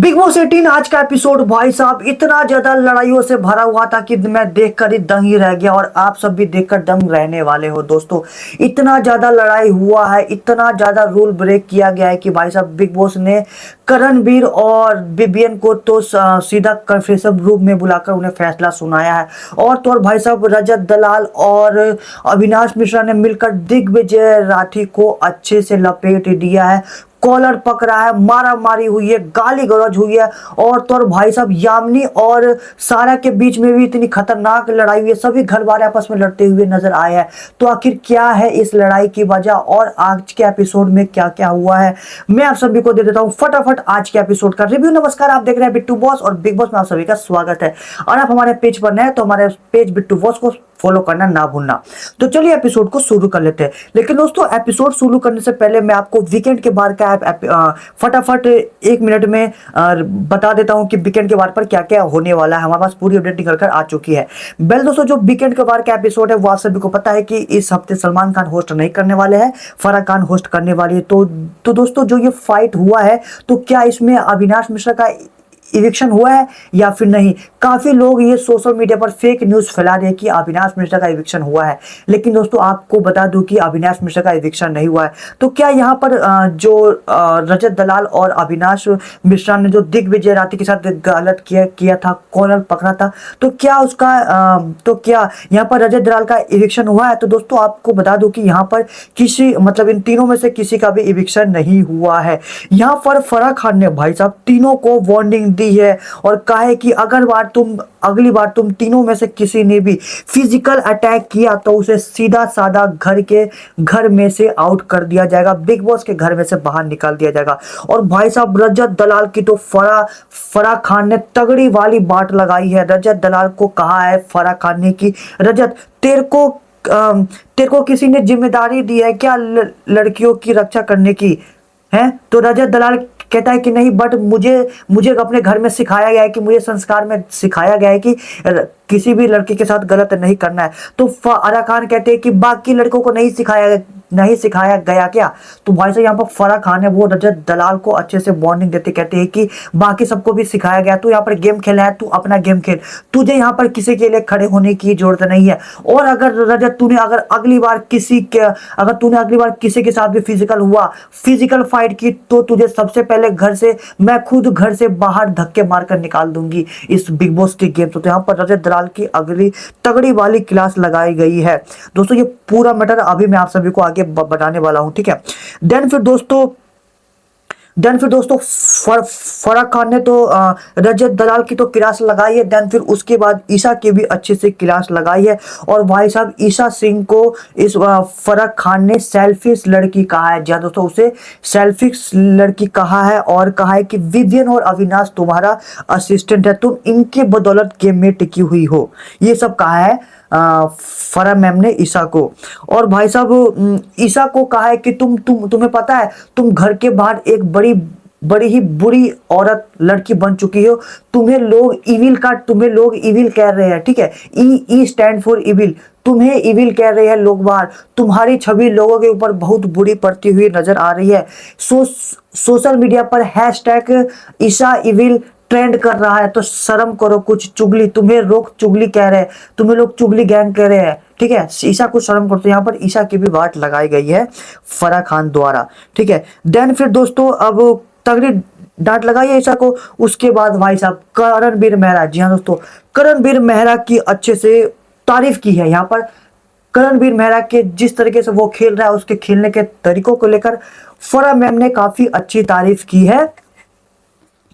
Big boss 18 आज का episode भाई साहब इतना ज्यादा लड़ाइयों से भरा हुआ था कि मैं देखकर ही दंग ही रह गया और आप सब भी देखकर दंग रहने वाले हो दोस्तों। इतना ज्यादा लड़ाई हुआ है, इतना ज्यादा रूल ब्रेक किया गया है कि भाई साहब बिग बॉस ने करणवीर और बिबियन को तो सीधा कन्फेशन रूम में बुलाकर उन्हें फैसला सुनाया है। और तो और भाई साहब रजत दलाल और अविनाश मिश्रा ने मिलकर दिग्विजय राठी को अच्छे से लपेट दिया है। कॉलर पकड़ा है, मारा मारी हुई है, गाली गलौज हुई है। और तो और भाई साहब यामिनी और सारा के बीच में भी इतनी खतरनाक लड़ाई हुई है, सभी घर वाले आपस में लड़ते हुए नजर आए हैं। तो आखिर क्या है इस लड़ाई की वजह और आज के एपिसोड में क्या क्या हुआ है, मैं आप सभी को दे देता हूं फटाफट आज के एपिसोड का रिव्यू। नमस्कार, आप देख रहे हैं बिट्टू बॉस और बिग बॉस में आप सभी का स्वागत है। और आप हमारे पेज पर नए हैं तो हमारे पेज बिट्टू बॉस को फॉलो करना ना भूलना। तो चलिए एपिसोड को शुरू कर लेते हैं। लेकिन दोस्तों एपिसोड शुरू करने से पहले मैं आपको वीकेंड के बारे का फटाफट 1 मिनट में बता देता हूं कि वीकेंड के बारे पर क्या क्या होने वाला है। हमारे पास पूरी अपडेट निकल कर आ चुकी है। वेल दोस्तों, जो वीकेंड के बारे का एपिसोड है वो आप सभी को पता है कि इस हफ्ते सलमान खान होस्ट नहीं करने वाले हैं, फराह खान होस्ट करने वाली है। तो दोस्तों जो ये फाइट हुआ है, तो क्या इसमें अविनाश मिश्रा का इविक्शन हुआ है या फिर नहीं। काफी लोग ये सोशल मीडिया पर फेक न्यूज फैला रहे हैं कि अविनाश मिश्रा का इविक्शन हुआ है, लेकिन दोस्तों आपको बता दूं कि अविनाश मिश्रा का इविक्शन नहीं हुआ है। तो क्या यहाँ पर जो रजत दलाल और अविनाश मिश्रा ने जो दिग्विजय राठी के साथ गलत किया था, कॉलर पकड़ा था, तो क्या यहाँ पर रजत दलाल का इविक्शन हुआ है। तो दोस्तों आपको बता दूं कि यहाँ पर किसी मतलब इन तीनों में से किसी का भी इविक्शन नहीं हुआ है। यहाँ पर फराह खान ने भाई साहब तीनों को वार्निंग दी है और कहा है कि अगली बार तुम तीनों में से किसी ने भी फिजिकल अटैक किया तो उसे सीधा साधा घर में से आउट कर दिया जाएगा, बिग बॉस के घर में से बाहर निकाल दिया जाएगा। और भाई साहब रजत दलाल की तो फराह खान ने तगड़ी वाली बात लगाई है। रजत दलाल को कहा है फराह खान ने कि रजत तेरे को किसी ने जिम्मेदारी दी है क्या लड़कियों की रक्षा करने की है। तो रजत दलाल कहता है कि नहीं, बट मुझे अपने घर में सिखाया गया है कि मुझे संस्कार में सिखाया गया है कि किसी भी लड़की के साथ गलत नहीं करना है। तो फराह खान कहते हैं कि बाकी लड़कों को नहीं सिखाया गया क्या। तो भाई साहब यहाँ पर फराह खान है वो रजत दलाल को अच्छे से वार्निंग देते कहते हैं कि बाकी सबको भी सिखाया गया, तू यहाँ पर गेम खेला है, तू अपना गेम खेल, तुझे यहाँ पर किसी के लिए खड़े होने की जरूरत नहीं है। और अगर रजत तूने अगली बार किसी के साथ भी फिजिकल फाइट की तो तुझे सबसे पहले मैं खुद घर से बाहर धक्के मारकर निकाल दूंगी इस बिग बॉस के गेम। तो यहाँ पर रजत दलाल की अगली तगड़ी वाली क्लास लगाई गई है। दोस्तों ये पूरा मैटर अभी मैं आप सभी को आगे बताने वाला हूं, ठीक है। देन फिर दोस्तों फराह खान ने तो रजत दलाल की तो क्लास लगाई है। देन फिर उसके बाद ईशा की भी अच्छे से क्लास लगाई है। और भाई साहब ईशा सिंह को इस फराह खान ने सेल्फिश लड़की कहा है। जी दोस्तों, उसे सेल्फिश लड़की कहा है और कहा है कि विवियन और अविनाश तुम्हारा असिस्टेंट है, तुम इनके बदौलत गेम में टिकी हुई हो। ये सब कहा है फराह मैम ने ईशा को। और भाई साहब ईशा को कहा है कि तुम्हें पता है तुम घर के बाहर एक बड़ी ही बुरी औरत लड़की बन चुकी हो। तुम्हें लोग इविल कह रहे हैं, ठीक है। ई स्टैंड फॉर इविल, तुम्हें इविल कह रहे हैं लोग बाहर। तुम्हारी छवि लोगों के ऊपर बहुत बुरी पड़ती हुई नजर आ रही है। सोशल मीडिया पर हैशटैग ईशा इविल ट्रेंड कर रहा है। तो शर्म करो कुछ, चुगली, तुम्हें लोग चुगली कह रहे हैं, तुम्हें लोग चुगली गैंग कह रहे हैं, ठीक है। ईशा को शर्म करो। तो यहाँ पर ईशा की भी बात लगाई गई है फराह खान द्वारा, ठीक है। देन फिर दोस्तों अब तगड़ी डांट लगाई है ईशा को। उसके बाद भाई साहब करणवीर मेहरा, जी हाँ दोस्तों, करणवीर मेहरा की अच्छे से तारीफ की है। यहाँ पर करणवीर मेहरा के जिस तरीके से वो खेल रहा है, उसके खेलने के तरीकों को लेकर फराह मैम ने काफी अच्छी तारीफ की है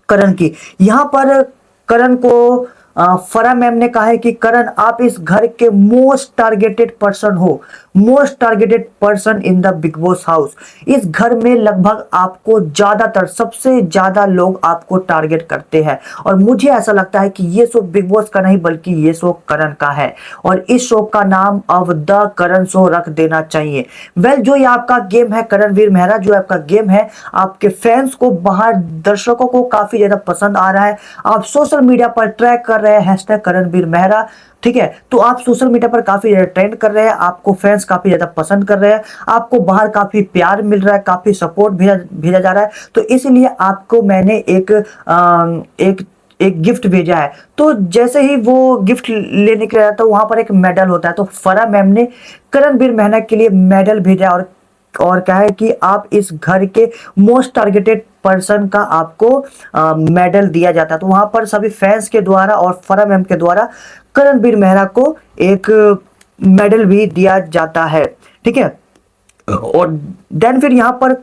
करण की। यहाँ पर करण को फराह मैम ने कहा है कि करण आप इस घर के मोस्ट टारगेटेड पर्सन हो, most targeted person in the big boss house. इस घर में लगभग आपको सबसे ज्यादा लोग आपको टारगेट करते हैं। और मुझे ऐसा लगता है कि ये शो बिग बॉस का नहीं बल्कि ये शो करण का है और इस शो का नाम अब द करण शो रख देना चाहिए। वेल जो ये आपका गेम है करणवीर मेहरा, जो आपका गेम है, आपके फैंस को, बाहर दर्शकों को काफी ज्यादा पसंद आ रहा है। आप सोशल मीडिया पर ट्रैक कर रहे हैं हैशटैग करणवीर मेहरा, ठीक है। तो आप सोशल मीडिया पर काफी ज्यादा ट्रेंड कर रहे हैं, आपको फैंस काफी ज्यादा पसंद कर रहे हैं, आपको बाहर काफी प्यार मिल रहा है, काफी सपोर्ट भेजा भेजा जा रहा है। तो इसलिए आपको मैंने एक गिफ्ट भेजा है। तो जैसे ही वो गिफ्ट लेने के लिए जाता है, वहां पर एक मेडल होता है। तो फराह मैम ने करणवीर मेहरा के लिए मेडल भेजा और कहा है कि आप इस घर के मोस्ट टारगेटेड पर्सन का आपको मेडल दिया जाता है। तो वहां पर सभी फैंस के द्वारा और फराह मैम के द्वारा करणवीर मेहरा को एक मेडल भी दिया जाता है, ठीक है। और देन फिर यहाँ पर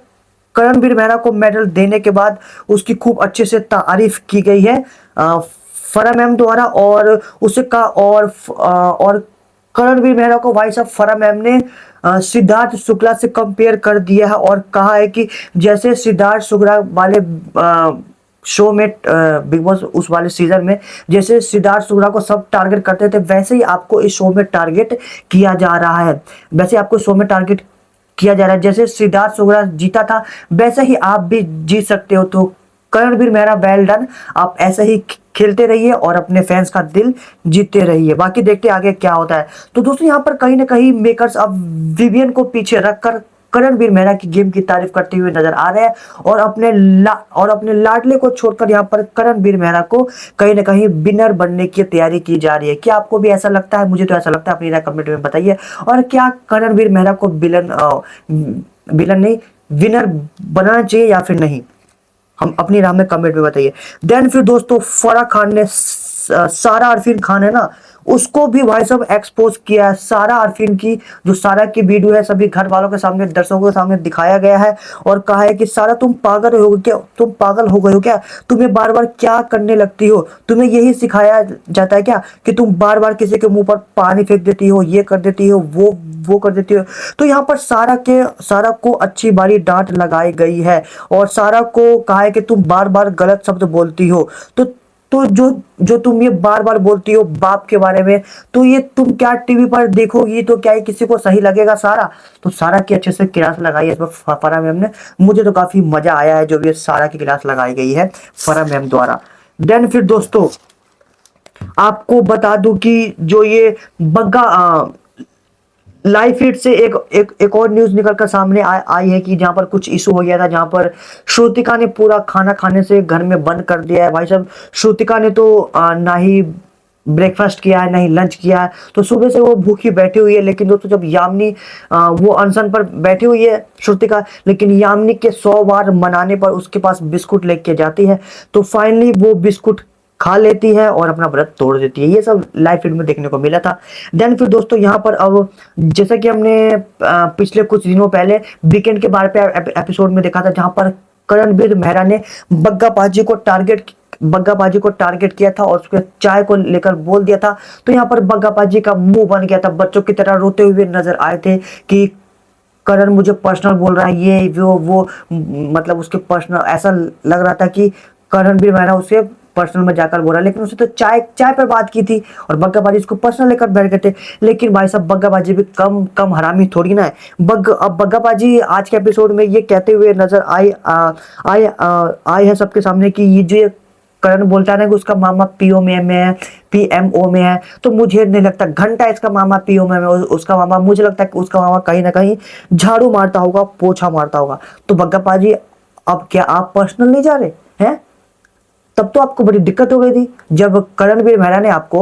करणवीर मेहरा को मेडल देने के बाद उसकी खूब अच्छे से तारीफ की गई है फराह मैम द्वारा। और उसका और करणवीर मेहरा को भाई साहब फराह मैम ने सिद्धार्थ शुक्ला से कंपेयर कर दिया है और कहा है कि जैसे सिद्धार्थ शुक्ला वाले शो में बिग बॉस उस वाले सीजन में जैसे सिद्धार्थ शुक्ला को सब टारगेट करते थे, वैसे ही आपको इस शो में टारगेट किया जा रहा है। वैसे आपको शो में टारगेट किया जा रहा है, जैसे सिद्धार्थ शुक्ला जीता था वैसे ही आप भी जीत सकते हो। तो करणवीर मेहरा वेल डन, आप ऐसे ही खेलते रहिए और अपने फैंस का दिल जीतते रहिए। बाकी देखते आगे क्या होता है। तो दोस्तों यहाँ पर कहीं ना कहीं मेकर्स अब विवियन को पीछे रखकर करणवीर मेहरा की गेम की तारीफ करते हुए नजर आ रहे हैं और अपने लाडले को छोड़कर यहाँ पर करणवीर मेहरा को कहीं ना कहीं विनर बनने की तैयारी की जा रही है। क्या आपको भी ऐसा लगता है? मुझे तो ऐसा लगता है, अपनी राय कमेंट में बताइए। और क्या करणवीर मेहरा को विलन नहीं विनर बनाना चाहिए या फिर नहीं, हम अपनी राय में कमेंट में बताइए। देन फिर दोस्तों फराह खान ने सारा अरफीन खान है ना, उसको भी भाई साहब एक्सपोज किया है। सारा अरफीन की जो सारा की वीडियो है सभी घर वालों के सामने, दर्शकों के सामने दिखाया गया है और कहा है कि सारा तुम पागल हो क्या, तुम पागल हो गए हो क्या, तुम्हें बार बार क्या करने लगती हो, तुम्हें यही सिखाया जाता है क्या कि तुम बार बार किसी के मुंह पर पानी फेंक देती हो, ये कर देती हो, वो कर देती हो। तो यहाँ पर सारा को अच्छी बारी डांट लगाई गई है और सारा को कहा है कि तुम बार बार गलत शब्द बोलती हो। तो जो तुम ये बार बार बोलती हो बाप के बारे में, तो ये तुम क्या टीवी पर देखोगी तो क्या ये किसी को सही लगेगा सारा? तो सारा की अच्छे से क्लास लगाई है इस पर फराह मैम ने। मुझे तो काफी मजा आया है जो भी सारा की क्लास लगाई गई है फराह मैम द्वारा। देन फिर दोस्तों आपको बता दूं कि जो ये बग्गा लाइव फीड से एक और न्यूज निकलकर सामने आई है कि जहां पर कुछ इशू हो गया था, जहां पर श्रुतिका ने पूरा खाना खाने से घर में बंद कर दिया है। भाई साहब श्रुतिका ने तो ना ही ब्रेकफास्ट किया है ना ही लंच किया है, तो सुबह से वो भूखी बैठी हुई है। लेकिन दोस्तों जब यामिनी वो अनशन पर बैठी हुई है श्रुतिका, लेकिन यामिनी के 100 बार मनाने पर उसके पास बिस्कुट लेके जाती है, तो फाइनली वो बिस्कुट खा लेती है और अपना व्रत तोड़ देती है। ये सब लाइव फीड में देखने को मिला था। देन फिर दोस्तों यहाँ पर अब जैसा कि हमने पिछले कुछ दिनों पहले वीकेंड के बारे पे एपिसोड में देखा था, जहां पर करणवीर मेहरा ने बग्गा पाजी को टारगेट किया था और उसके चाय को लेकर बोल दिया था। तो यहाँ पर बग्गा पाजी का मुंह बन गया था, बच्चों की तरह रोते हुए नजर आए थे कि करण मुझे पर्सनल बोल रहा है, ये वो मतलब उसके पर्सनल ऐसा लग रहा था कि करणवीर मेहरा उसे पर्सनल में जाकर बोला, लेकिन उसे तो चाय पर बात की थी और बग्गाबाजी इसको पर्सनल लेकर बैठ गए थे। लेकिन भाई साहब बग्गाबाजी भी कम हरामी थोड़ी ना है। अब बग्गाबाजी आज के एपिसोड में ये कहते हुए नजर आई है सबके सामने कि ये जो करण बोलता है ना कि उसका मामा पीएमओ में है, तो मुझे नहीं लगता घंटा इसका मामा पीओ में है। उसका मामा, मुझे लगता है कि उसका मामा कहीं ना कहीं झाड़ू मारता होगा, पोछा मारता होगा। तो बग्गाबाजी अब क्या आप पर्सनल नहीं जा रहे हैं? तब तो आपको बड़ी दिक्कत हो गई थी जब करणवीर मेहरा ने आपको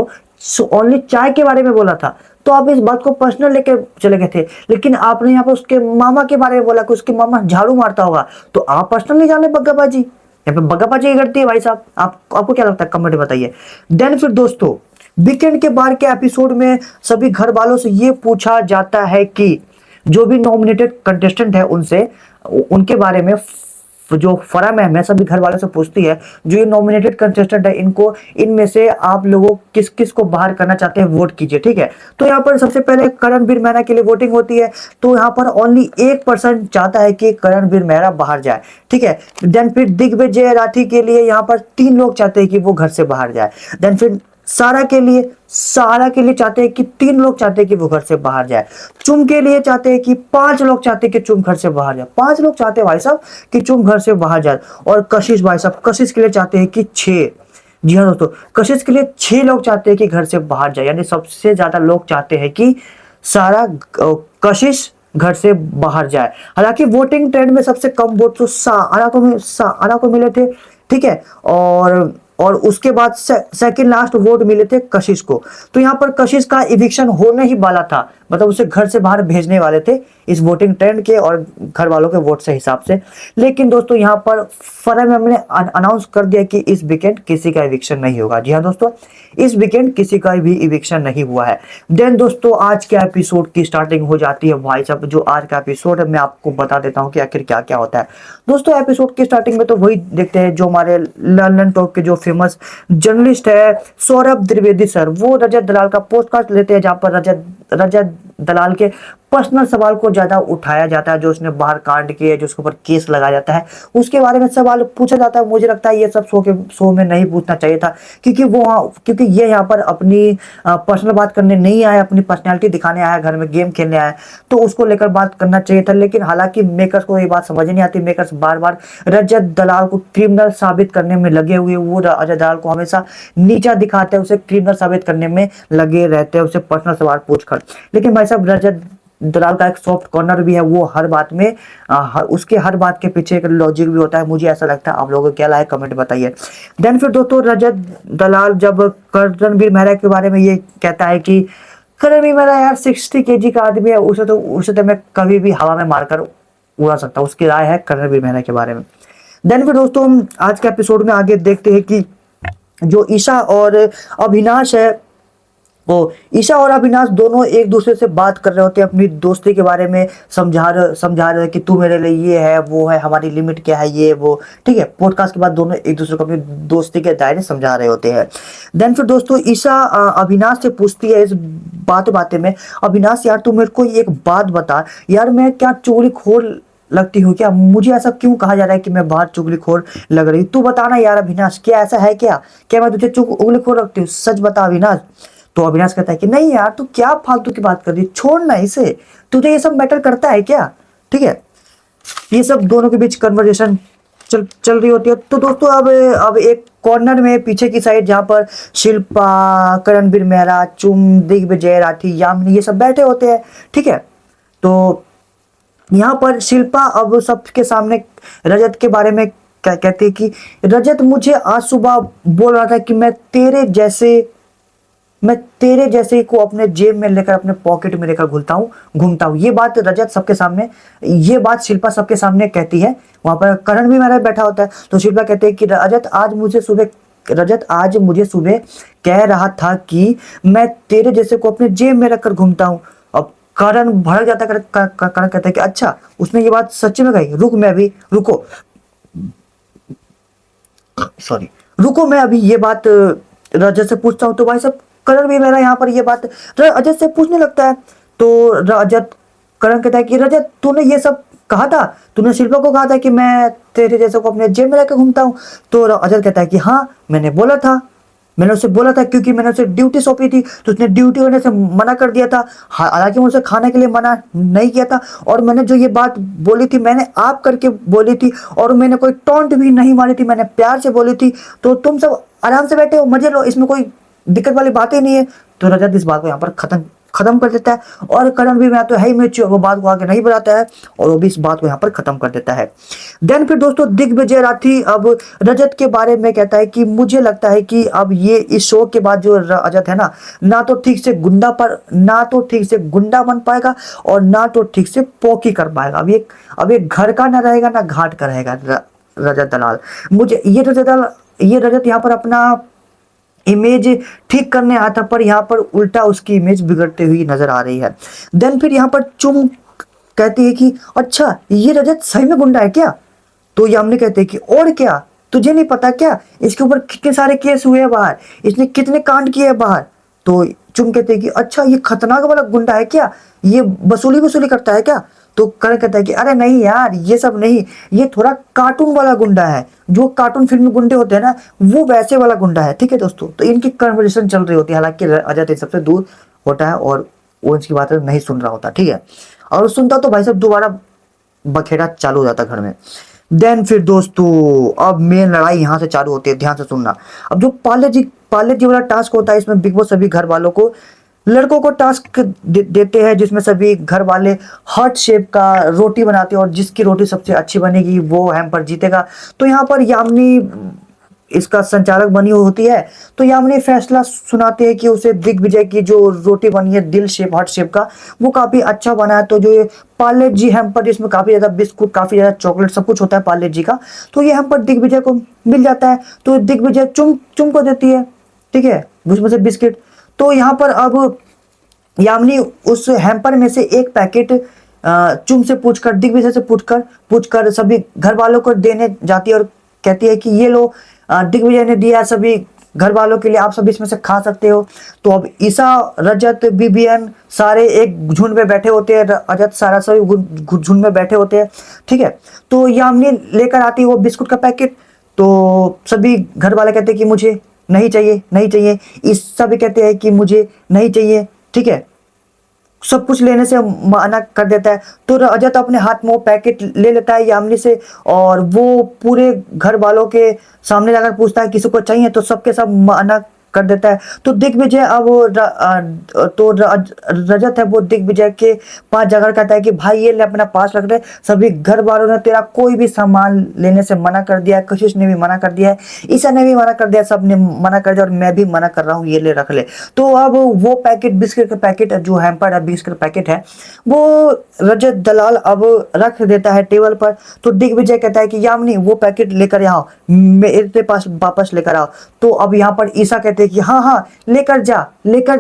ओनली चाय के बारे में बोला था, तो आप इस बात को पर्सनल लेके चले गए थे। लेकिन आपने यहाँ पर उसके मामा के बारे में बोला कि उसके मामा झाड़ू मारता होगा, तो आप पर्सनल नहीं जाने बग्गाबाजी, यहाँ पे बग्गाबाजी करती है भाई साहब। आपको क्या लगता है कमेंट बताइए। देन फिर दोस्तों वीकेंड के बार के एपिसोड में सभी घर वालों से ये पूछा जाता है कि जो भी नॉमिनेटेड कंटेस्टेंट है उनसे उनके बारे में जो फराह मैम है सभी घर वालों से पूछती है, जो ये नॉमिनेटेड कंटेस्टेंट है इनको इनमें से आप लोगों किस किस को बाहर करना चाहते हैं वोट कीजिए, ठीक है। तो यहाँ पर सबसे पहले करणवीर मेहरा के लिए वोटिंग होती है, तो यहाँ पर ओनली 1% चाहता है कि करणवीर मेहरा बाहर जाए, ठीक है। देन फिर दिग्विजय राठी के लिए यहाँ पर 3 लोग चाहते हैं कि वो घर से बाहर जाए। देन फिर सारा के लिए चाहते हैं कि 3 लोग चाहते हैं कि वो घर से बाहर जाए। चुम के लिए चाहते हैं कि 5 लोग चाहते हैं कि चुम घर से बाहर जाए। 5 लोग चाहते हैं भाई साहब कि चुम घर से बाहर जाए। और कशिश भाई साहब, कशिश के लिए चाहते हैं कि 6। जी हाँ दोस्तों, कशिश के लिए 6 लोग चाहते हैं कि घर से बाहर जाए, यानी सबसे ज्यादा लोग चाहते हैं कि सारा कशिश घर से बाहर जाए। हालांकि वोटिंग ट्रेंड में सबसे कम वोट तो सारा को मिले थे, ठीक है। और उसके बाद सेकंड लास्ट वोट मिले थे कशिश को। तो यहाँ पर कशिश का इविक्शन होने ही वाला था, मतलब उसे घर से बाहर भेजने वाले थे इस वोटिंग ट्रेंड के और घर वालों के वोट से हिसाब से। लेकिन दोस्तों यहाँ पर फरम मैम ने अनाउंस कर दिया कि इस वीकेंड किसी का इविक्शन नहीं होगा। जी हाँ दोस्तों, इस वीकेंड किसी का भी इविक्शन नहीं हुआ है। देन दोस्तों आज के एपिसोड की स्टार्टिंग हो जाती है। भाई साहब जो आज का एपिसोड है मैं आपको बता देता हूँ कि आखिर क्या क्या होता है। दोस्तों एपिसोड की स्टार्टिंग में तो वही देखते हैं जो हमारे लंदन टॉक के जो फेमस जर्नलिस्ट है सौरभ द्विवेदी सर, वो रजत दलाल का पोस्टकास्ट लेते हैं जहां पर रजत दलाल के पर्सनल सवाल को ज्यादा उठाया जाता है, जो उसने बाहर कांड किए, जो उसके ऊपर केस लगाया जाता है, उसके बारे में सवाल पूछा जाता है। मुझे लगता है ये सब शो में नहीं पूछना चाहिए था, क्योंकि ये यहाँ पर अपनी पर्सनल बात करने नहीं आया, अपनी पर्सनैलिटी दिखाने आया, घर में गेम खेलने आया, तो उसको लेकर बात करना चाहिए था। लेकिन हालांकि मेकर्स को ये बात समझ नहीं आती, मेकर्स बार बार रजत दलाल को क्रिमिनल साबित करने में लगे हुए, वो रजत दलाल को हमेशा नीचा दिखाते हैं, उसे क्रिमिनल साबित करने में लगे रहते हैं, उसे पर्सनल सवाल पूछकर। लेकिन भाई साहब रजत दलाल का एक सॉफ्ट कॉर्नर भी है, वो हर बात में उसके हर बात के पीछे एक लॉजिक भी होता है, मुझे ऐसा लगता है। आप लोगों को क्या लगा कमेंट बताइए। देन फिर दोस्तों रजत दलाल जब रणवीर मेहरा के बारे में ये कहता है कि रणवीर मेहरा यार 60 kg का आदमी है, उसे तो मैं कभी भी हवा में मारकर उड़ा सकता हूँ, उसकी राय है रणवीर मेहरा के बारे में। देन फिर दोस्तों हम आज के एपिसोड में आगे देखते हैं कि जो ईशा और अविनाश है, वो ईशा और अविनाश दोनों एक दूसरे से बात कर रहे होते हैं, अपनी दोस्ती के बारे में समझा रहे हैं कि तू मेरे लिए ये है वो है, हमारी लिमिट क्या है, ये वो, ठीक है। पॉडकास्ट के बाद दोनों एक दूसरे को अपनी दोस्ती के दायरे समझा रहे होते हैं। देन फिर दोस्तों ईशा अविनाश से पूछती है इस बातें में, अविनाश यार तू मेरे को एक बात बता यार, मैं क्या चुगलीखोर लगती हूँ क्या? मुझे ऐसा क्यों कहा जा रहा है कि मैं बाहर चुगलीखोर लग रही हूँ? तू बताना यार अविनाश, क्या ऐसा है क्या मैं तुझे चुगलीखोर लगती हूँ? सच बता अविनाश। तो अविनाश कहता है कि नहीं यार तू क्या फालतू की बात कर रही, छोड़ना इसे, तुझे ये सब मैटर करता है क्या? ठीक है, ये सब दोनों के बीच कन्वर्सेशन चल रही होती है। तो दोस्तों अब एक कॉर्नर में पीछे की साइड जहां पर शिल्पा, करणवीर मेहरा, चुम, दिग्विजय राठी, यामिनी ये सब बैठे होते हैं, ठीक है। तो यहाँ पर शिल्पा अब सबके सामने रजत के बारे में कहती है कि रजत मुझे आज सुबह बोल रहा था कि मैं तेरे जैसे को अपने जेब में लेकर, अपने पॉकेट में लेकर घूमता हूँ। ये बात शिल्पा सबके सामने कहती है। वहां पर करण भी मेरा बैठा होता है। तो शिल्पा कहते हैं कि रजत आज मुझे सुबह कह रहा था कि मैं तेरे जैसे को अपने जेब में रखकर घूमता हूँ। अब करण भड़क जाता है। करण कहता है कि अच्छा उसने ये बात सच में कही, रुको मैं अभी ये बात रजत से पूछता हूँ। तो भाई साहब करण भी मेरा यहाँ पर ये बात रजत से पूछने लगता है। तो करण कहता है कि रजत तूने ये सब कहा था, तूने शिल्पा को कहा था कि मैं तेरे जैसे को अपने जेब में लेकर घूमता हूँ? तो रजत कहता है कि हाँ मैंने उसे बोला था क्योंकि मैंने उसे ड्यूटी सौंपी थी, तो उसने ड्यूटी होने से मना कर दिया था। हालांकि मैं उसे खाने के लिए मना नहीं किया था, और मैंने जो ये बात बोली थी मैंने आप करके बोली थी, और मैंने कोई टॉन्ट भी नहीं मारी थी, मैंने प्यार से बोली थी। तो तुम सब आराम से बैठे हो, मजे लो, इसमें कोई दिक्कत वाली बात ही नहीं है। तो रजत इस बात को यहाँ पर खत्म कर देता है, और करण भी मैं तो है ही मेच्योर, वो बात को आगे नहीं बढ़ाता है, और वो भी इस बात को यहाँ पर खत्म कर देता है। देन फिर दोस्तों दिग्विजय राठी अब रजत के बारे में कहता है कि मुझे लगता है कि अब ये इस शो के बाद जो रजत है ना तो ठीक से गुंडा बन पाएगा, और ना तो ठीक से पोकी कर पाएगा। अब ये घर का ना रहेगा ना घाट का रहेगा रजत दलाल। मुझे ये रजत यहाँ पर अपना इमेज ठीक करने आया था, पर यहाँ पर उल्टा उसकी इमेज बिगड़ते हुई नजर आ रही है। देन फिर यहाँ पर चुम कहती है कि अच्छा ये रजत सही में गुंडा है क्या? तो यामिनी कहते हैं कि और क्या, तुझे नहीं पता क्या इसके ऊपर कितने सारे केस हुए हैं बाहर, इसने कितने कांड किए हैं बाहर? तो चुम कहते हैं कि अच्छा ये खतरनाक वाला गुंडा है क्या, ये वसूली करता है क्या? तो करण कहता है कि अरे नहीं यार ये सब नहीं, ये थोड़ा कार्टून वाला गुंडा है, जो कार्टून फिल्म में गुंडे होते हैं ना वो वैसे वाला गुंडा है, ठीक है दोस्तों। तो इनकी कन्वर्सेशन चल रही होती है, हालांकि अजय इन सबसे दूर होता है और वो इनकी बातें नहीं सुन रहा होता, ठीक है। और सुनता तो भाई साहब दोबारा बखेड़ा चालू हो जाता घर में। देन फिर दोस्तों अब मेन लड़ाई यहाँ से चालू होती है, ध्यान से सुनना। अब जो पार्ले जी वाला टास्क होता है, इसमें बिग बॉस सभी घर वालों को, लड़कों को टास्क देते हैं, जिसमें सभी घर वाले हार्ट शेप का रोटी बनाते हैं और जिसकी रोटी सबसे अच्छी बनेगी वो हैम्पर जीतेगा। तो यहाँ पर यामिनी इसका संचालक बनी होती है। तो यामिनी फैसला सुनाते हैं कि उसे दिग्विजय की जो रोटी बनी है दिल शेप हार्ट शेप का, वो काफी अच्छा बना है। तो जो ये पार्ले जी हैम्पर, जिसमें काफी ज्यादा बिस्कुट, काफी ज्यादा चॉकलेट, सब कुछ होता है पार्ले जी का, तो ये हैम्पर दिग्विजय को मिल जाता है। तो दिग्विजय चुम चुम को देती है, ठीक है, उसमें से बिस्किट। तो यहाँ पर अब यामिनी उस हैम्पर में से एक पैकेट चुम से पूछकर, दिग्विजय से पूछकर सभी घर वालों को देने जाती है और कहती है कि ये लो, दिग्विजय ने दिया सभी घर वालों के लिए, आप सभी इसमें से खा सकते हो। तो अब ईसा, रजत, बीबीएन सारे एक झुंड में बैठे होते हैं, रजत सारा सभी झुंड में बैठे होते हैं, ठीक है। तो यामिनी लेकर आती है वो बिस्कुट का पैकेट। तो सभी घर वाले कहते हैं कि मुझे नहीं चाहिए, नहीं चाहिए। ईसा भी कहते हैं कि मुझे नहीं चाहिए, ठीक है, सब कुछ लेने से मना कर देता है। तो रजत अपने हाथ में वो पैकेट ले लेता है यामिनी से, और वो पूरे घर वालों के सामने जाकर पूछता है किसी को चाहिए, तो सबके सब मना कर देता है। तो दिग्विजय अब रजत है वो दिग्विजय के पास जाकर कहता है कि भाई ये ले अपना पास रख ले, सभी घर वालों ने तेरा कोई भी सामान लेने से मना कर दिया है, कशिश ने भी मना कर दिया है, ईसा ने भी मना कर दिया, सब ने मना कर दिया और मैं भी मना कर रहा हूँ, ये ले रख ले। तो अब वो पैकेट, बिस्किट का पैकेट, जो हैम्पर है बिस्किट का पैकेट है, वो रजत दलाल अब रख देता है टेबल पर। तो दिग्विजय कहता है कि यामिनी वो पैकेट लेकर आओ, मेरे पास वापस लेकर आओ। तो अब यहाँ पर ईसा कहते हैं कि हाँ हाँ लेकर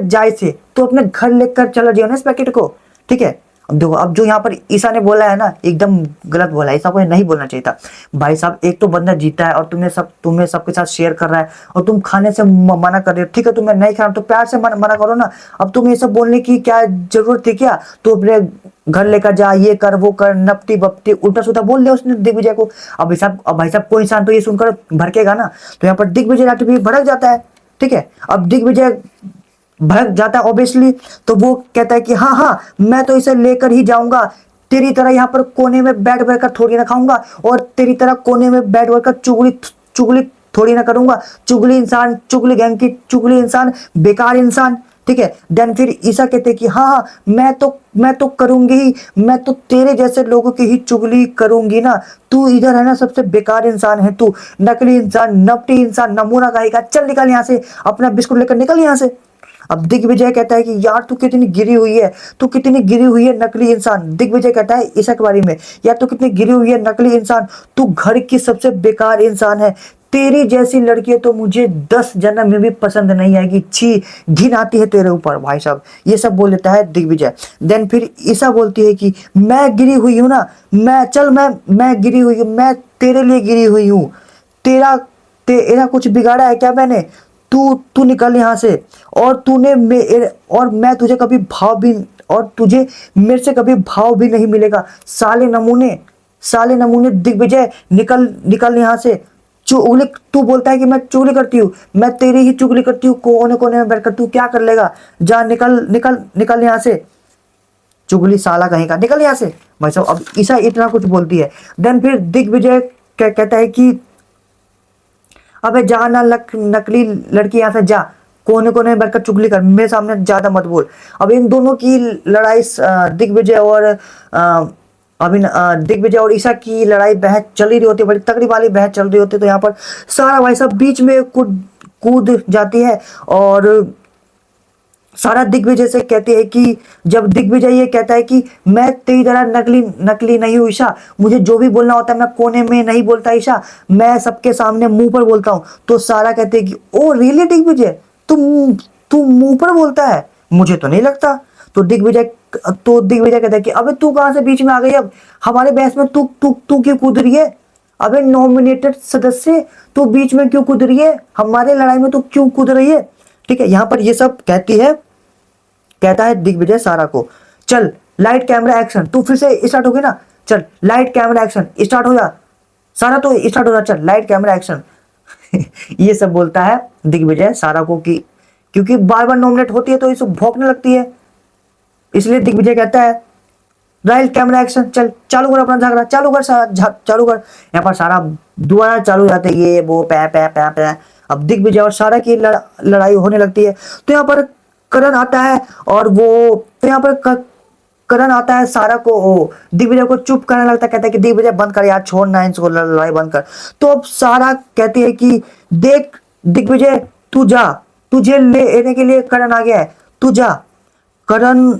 जा इसे, तो अपने घर लेकर चला जाओ ना इस पैकेट को, ठीक है। अब देखो, अब जो यहाँ पर ईसा ने बोला है ना, एकदम गलत बोला है, ईसा को नहीं बोलना चाहिए था। भाई साहब, एक तो बंदा जीता है और तुम्हें सबके साथ शेयर कर रहा है और तुम खाने से मना कर रहे हो, ठीक है, तुम्हें नहीं खाना तो प्यार से मना करो ना। अब तुम ये सब बोलने की क्या जरूरत थी क्या? तो अपने घर लेकर जा, ये कर वो कर, नपटी बपटी उल्टा सुल्टा बोल दिया उसने दिग्विजय को। अब भाई साहब कोई इंसान तो ये सुनकर भड़केगा ना। तो यहाँ पर दिग्विजय भी भड़क जाता है, ठीक है। अब दिग्विजय भड़क जाता है ऑब्वियसली, तो वो कहता है कि हाँ हाँ मैं तो इसे लेकर ही जाऊंगा, तेरी तरह यहाँ पर कोने में बैठ बैठ कर थोड़ी ना खाऊंगा, और तेरी तरह कोने में बैठ बैठ कर चुगली चुगली थोड़ी ना करूंगा। चुगली इंसान, चुगली गैंग की चुगली इंसान, बेकार इंसान, ठीक है। देन फिर ईसा कहते हैं कि हाँ हाँ मैं तो करूंगी ही, मैं तो तेरे जैसे लोगों की ही चुगली करूंगी ना। तू इधर है ना सबसे बेकार इंसान है, तू नकली इंसान, नपटी इंसान, नमूना कहीं का, चल निकल यहाँ से, अपना बिस्कुट लेकर निकल यहाँ से। अब दिग्विजय कहता है कि यार तू कितनी गिरी हुई है, तू कितनी गिरी हुई है नकली इंसान। दिग्विजय कहता है ईसा के बारे में, यार तू कितनी गिरी हुई है नकली इंसान, तू घर की सबसे बेकार इंसान है, तेरी जैसी लड़की तो मुझे 10 जन्म में भी पसंद नहीं आएगी, छी घिन आती है तेरे ऊपर। भाई साहब ये सब बोल देता है दिग्विजय। देन फिर ईसा बोलती है कि मैं गिरी हुई हूं ना, मैं गिरी हुई हूं, मैं तेरे लिए गिरी हुई हूं, तेरा कुछ बिगाड़ा है क्या मैंने? तू निकल यहाँ से, और मैं तुझे कभी भाव भी, और तुझे मेरे से कभी भाव भी नहीं मिलेगा, साले नमूने दिग्विजय निकल यहाँ से। चुगली, तू बोलता है कि मैं चुगली करती हूँ, मैं तेरी ही चुगली करती हूँ, कोने कोने में बैठकर, तू क्या कर लेगा? जा निकल यहाँ से, चुगली साला कहीं का, निकल यहाँ से। भाई साहब अब ईसा इतना कुछ बोलती है। देन फिर दिग्विजय कहता है कि अबे जा ना, नकली लड़की यहाँ से जा, कोने कोने में बैठकर चुगली कर, मेरे सामने ज्यादा मत बोल। अब इन दोनों की लड़ाई, दिग्विजय और ईसा की लड़ाई, बहस चल रही होती है, बड़ी तगड़ी वाली बहस चल रही होती है। तो यहाँ पर सारा भाई साहब बीच में कूद जाती है और सारा दिग्विजय से कहती है कि जब दिग्विजय ये कहता है कि मैं तेरी तरह नकली नहीं हूँ ईशा, मुझे जो भी बोलना होता है मैं कोने में नहीं बोलता ईशा, मैं सबके सामने मुंह पर बोलता हूँ। तो सारा कहते हैं कि ओ रियली दिग्विजय, तू मुंह पर बोलता है, मुझे तो नहीं लगता। तो दिग्विजय कहता है कि अबे तू कहां से बीच में आ गई, अब हमारे बहस में तू क्यों कूद रही है? अबे नॉमिनेटेड सदस्य, तू बीच में क्यों कूद रही है? हमारे लड़ाई में तू क्यों कूद रही है? ठीक है, यहां पर ये सब कहता है दिग्विजय सारा को, चल लाइट कैमरा एक्शन, तू फिर से स्टार्ट हो गई ना, चल लाइट कैमरा एक्शन स्टार्ट हो जा सारा, तो स्टार्ट हो जा, चल लाइट कैमरा एक्शन। ये सब बोलता है दिग्विजय सारा को, कि क्योंकि बार बार नॉमिनेट होती है तो ये सब भौंकने लगती है, इसलिए दिग्विजय कहता है राइल कैमरा एक्शन, चल चालू कर अपना झगड़ा, चालू कर सारा चालू कर। यहाँ पर सारा दोबारा चालू हो जाते हैं, ये वो पै पै पै पै। अब दिग्विजय और सारा की लड़ाई होने लगती है। तो यहाँ पर करण आता है और वो तो यहाँ पर करण आता है सारा को दिग्विजय को चुप करने लगता है, कहता है कि दिग्विजय बंद कर यार, छोड़ना इनको, लड़ाई बंद कर। तो अब सारा कहती है कि देख दिग्विजय तू जा, तुझे लेने के लिए करण आ गया है, तू जा। करण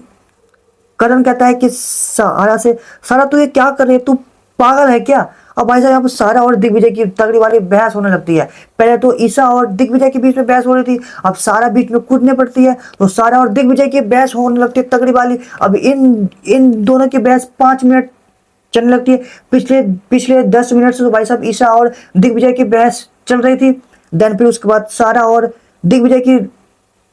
करण कहता है कि सारा तू ये क्या कर रही है, तू पागल है क्या। अब भाई साहब यहाँ पर सारा और दिग्विजय की तगड़ी वाली बहस होने लगती है। पहले तो ईशा और दिग्विजय के बीच में बहस हो रही थी, अब सारा बीच में कूदने पड़ती है, तो सारा और दिग्विजय की बहस होने लगती है तगड़ी वाली। अब इन इन दोनों की बहस 5 मिनट चलने लगती है। पिछले पिछले 10 मिनट से तो भाई साहब ईशा और दिग्विजय की बहस चल रही थी। देन फिर उसके बाद सारा और दिग्विजय की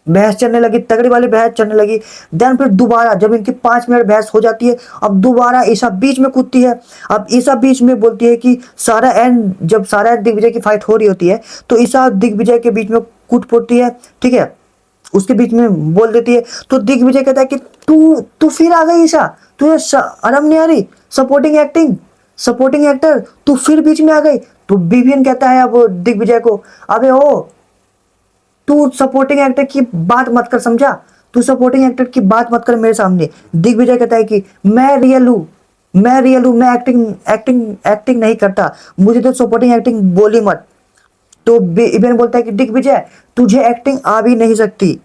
बहस चलने लगी, तगड़ी वाली बहस चलने लगी। देन फिर दोबारा जब इनकी 5 मिनट बहस हो जाती है, अब दोबारा ईशा बीच में कूदती है। अब ईशा बीच में बोलती है कि सारा एंड जब सारा दिग्विजय की फाइट हो रही होती है, तो ईशा दिग्विजय के बीच में कूद पड़ती है, ठीक है, उसके बीच में बोल देती है। तो दिग्विजय कहता है कि तू तू फिर आ गई ईशा, तुझे शर्म नहीं आ रही, सपोर्टिंग एक्टर तू फिर बीच में आ गई। तो विभिन्न कहता है अब दिग्विजय को, अबे ओ तू सपोर्टिंग एक्टर की बात मत कर, समझा, तू सपोर्टिंग एक्टर की बात मत कर मेरे सामने। दिग्विजय कहता है कि मैं रियल हूं, मैं एक्टिंग नहीं करता, मुझे तो सपोर्टिंग एक्टिंग बोली मत। तो इवेन बोलता है कि दिग्विजय तुझे एक्टिंग आ भी नहीं सकती,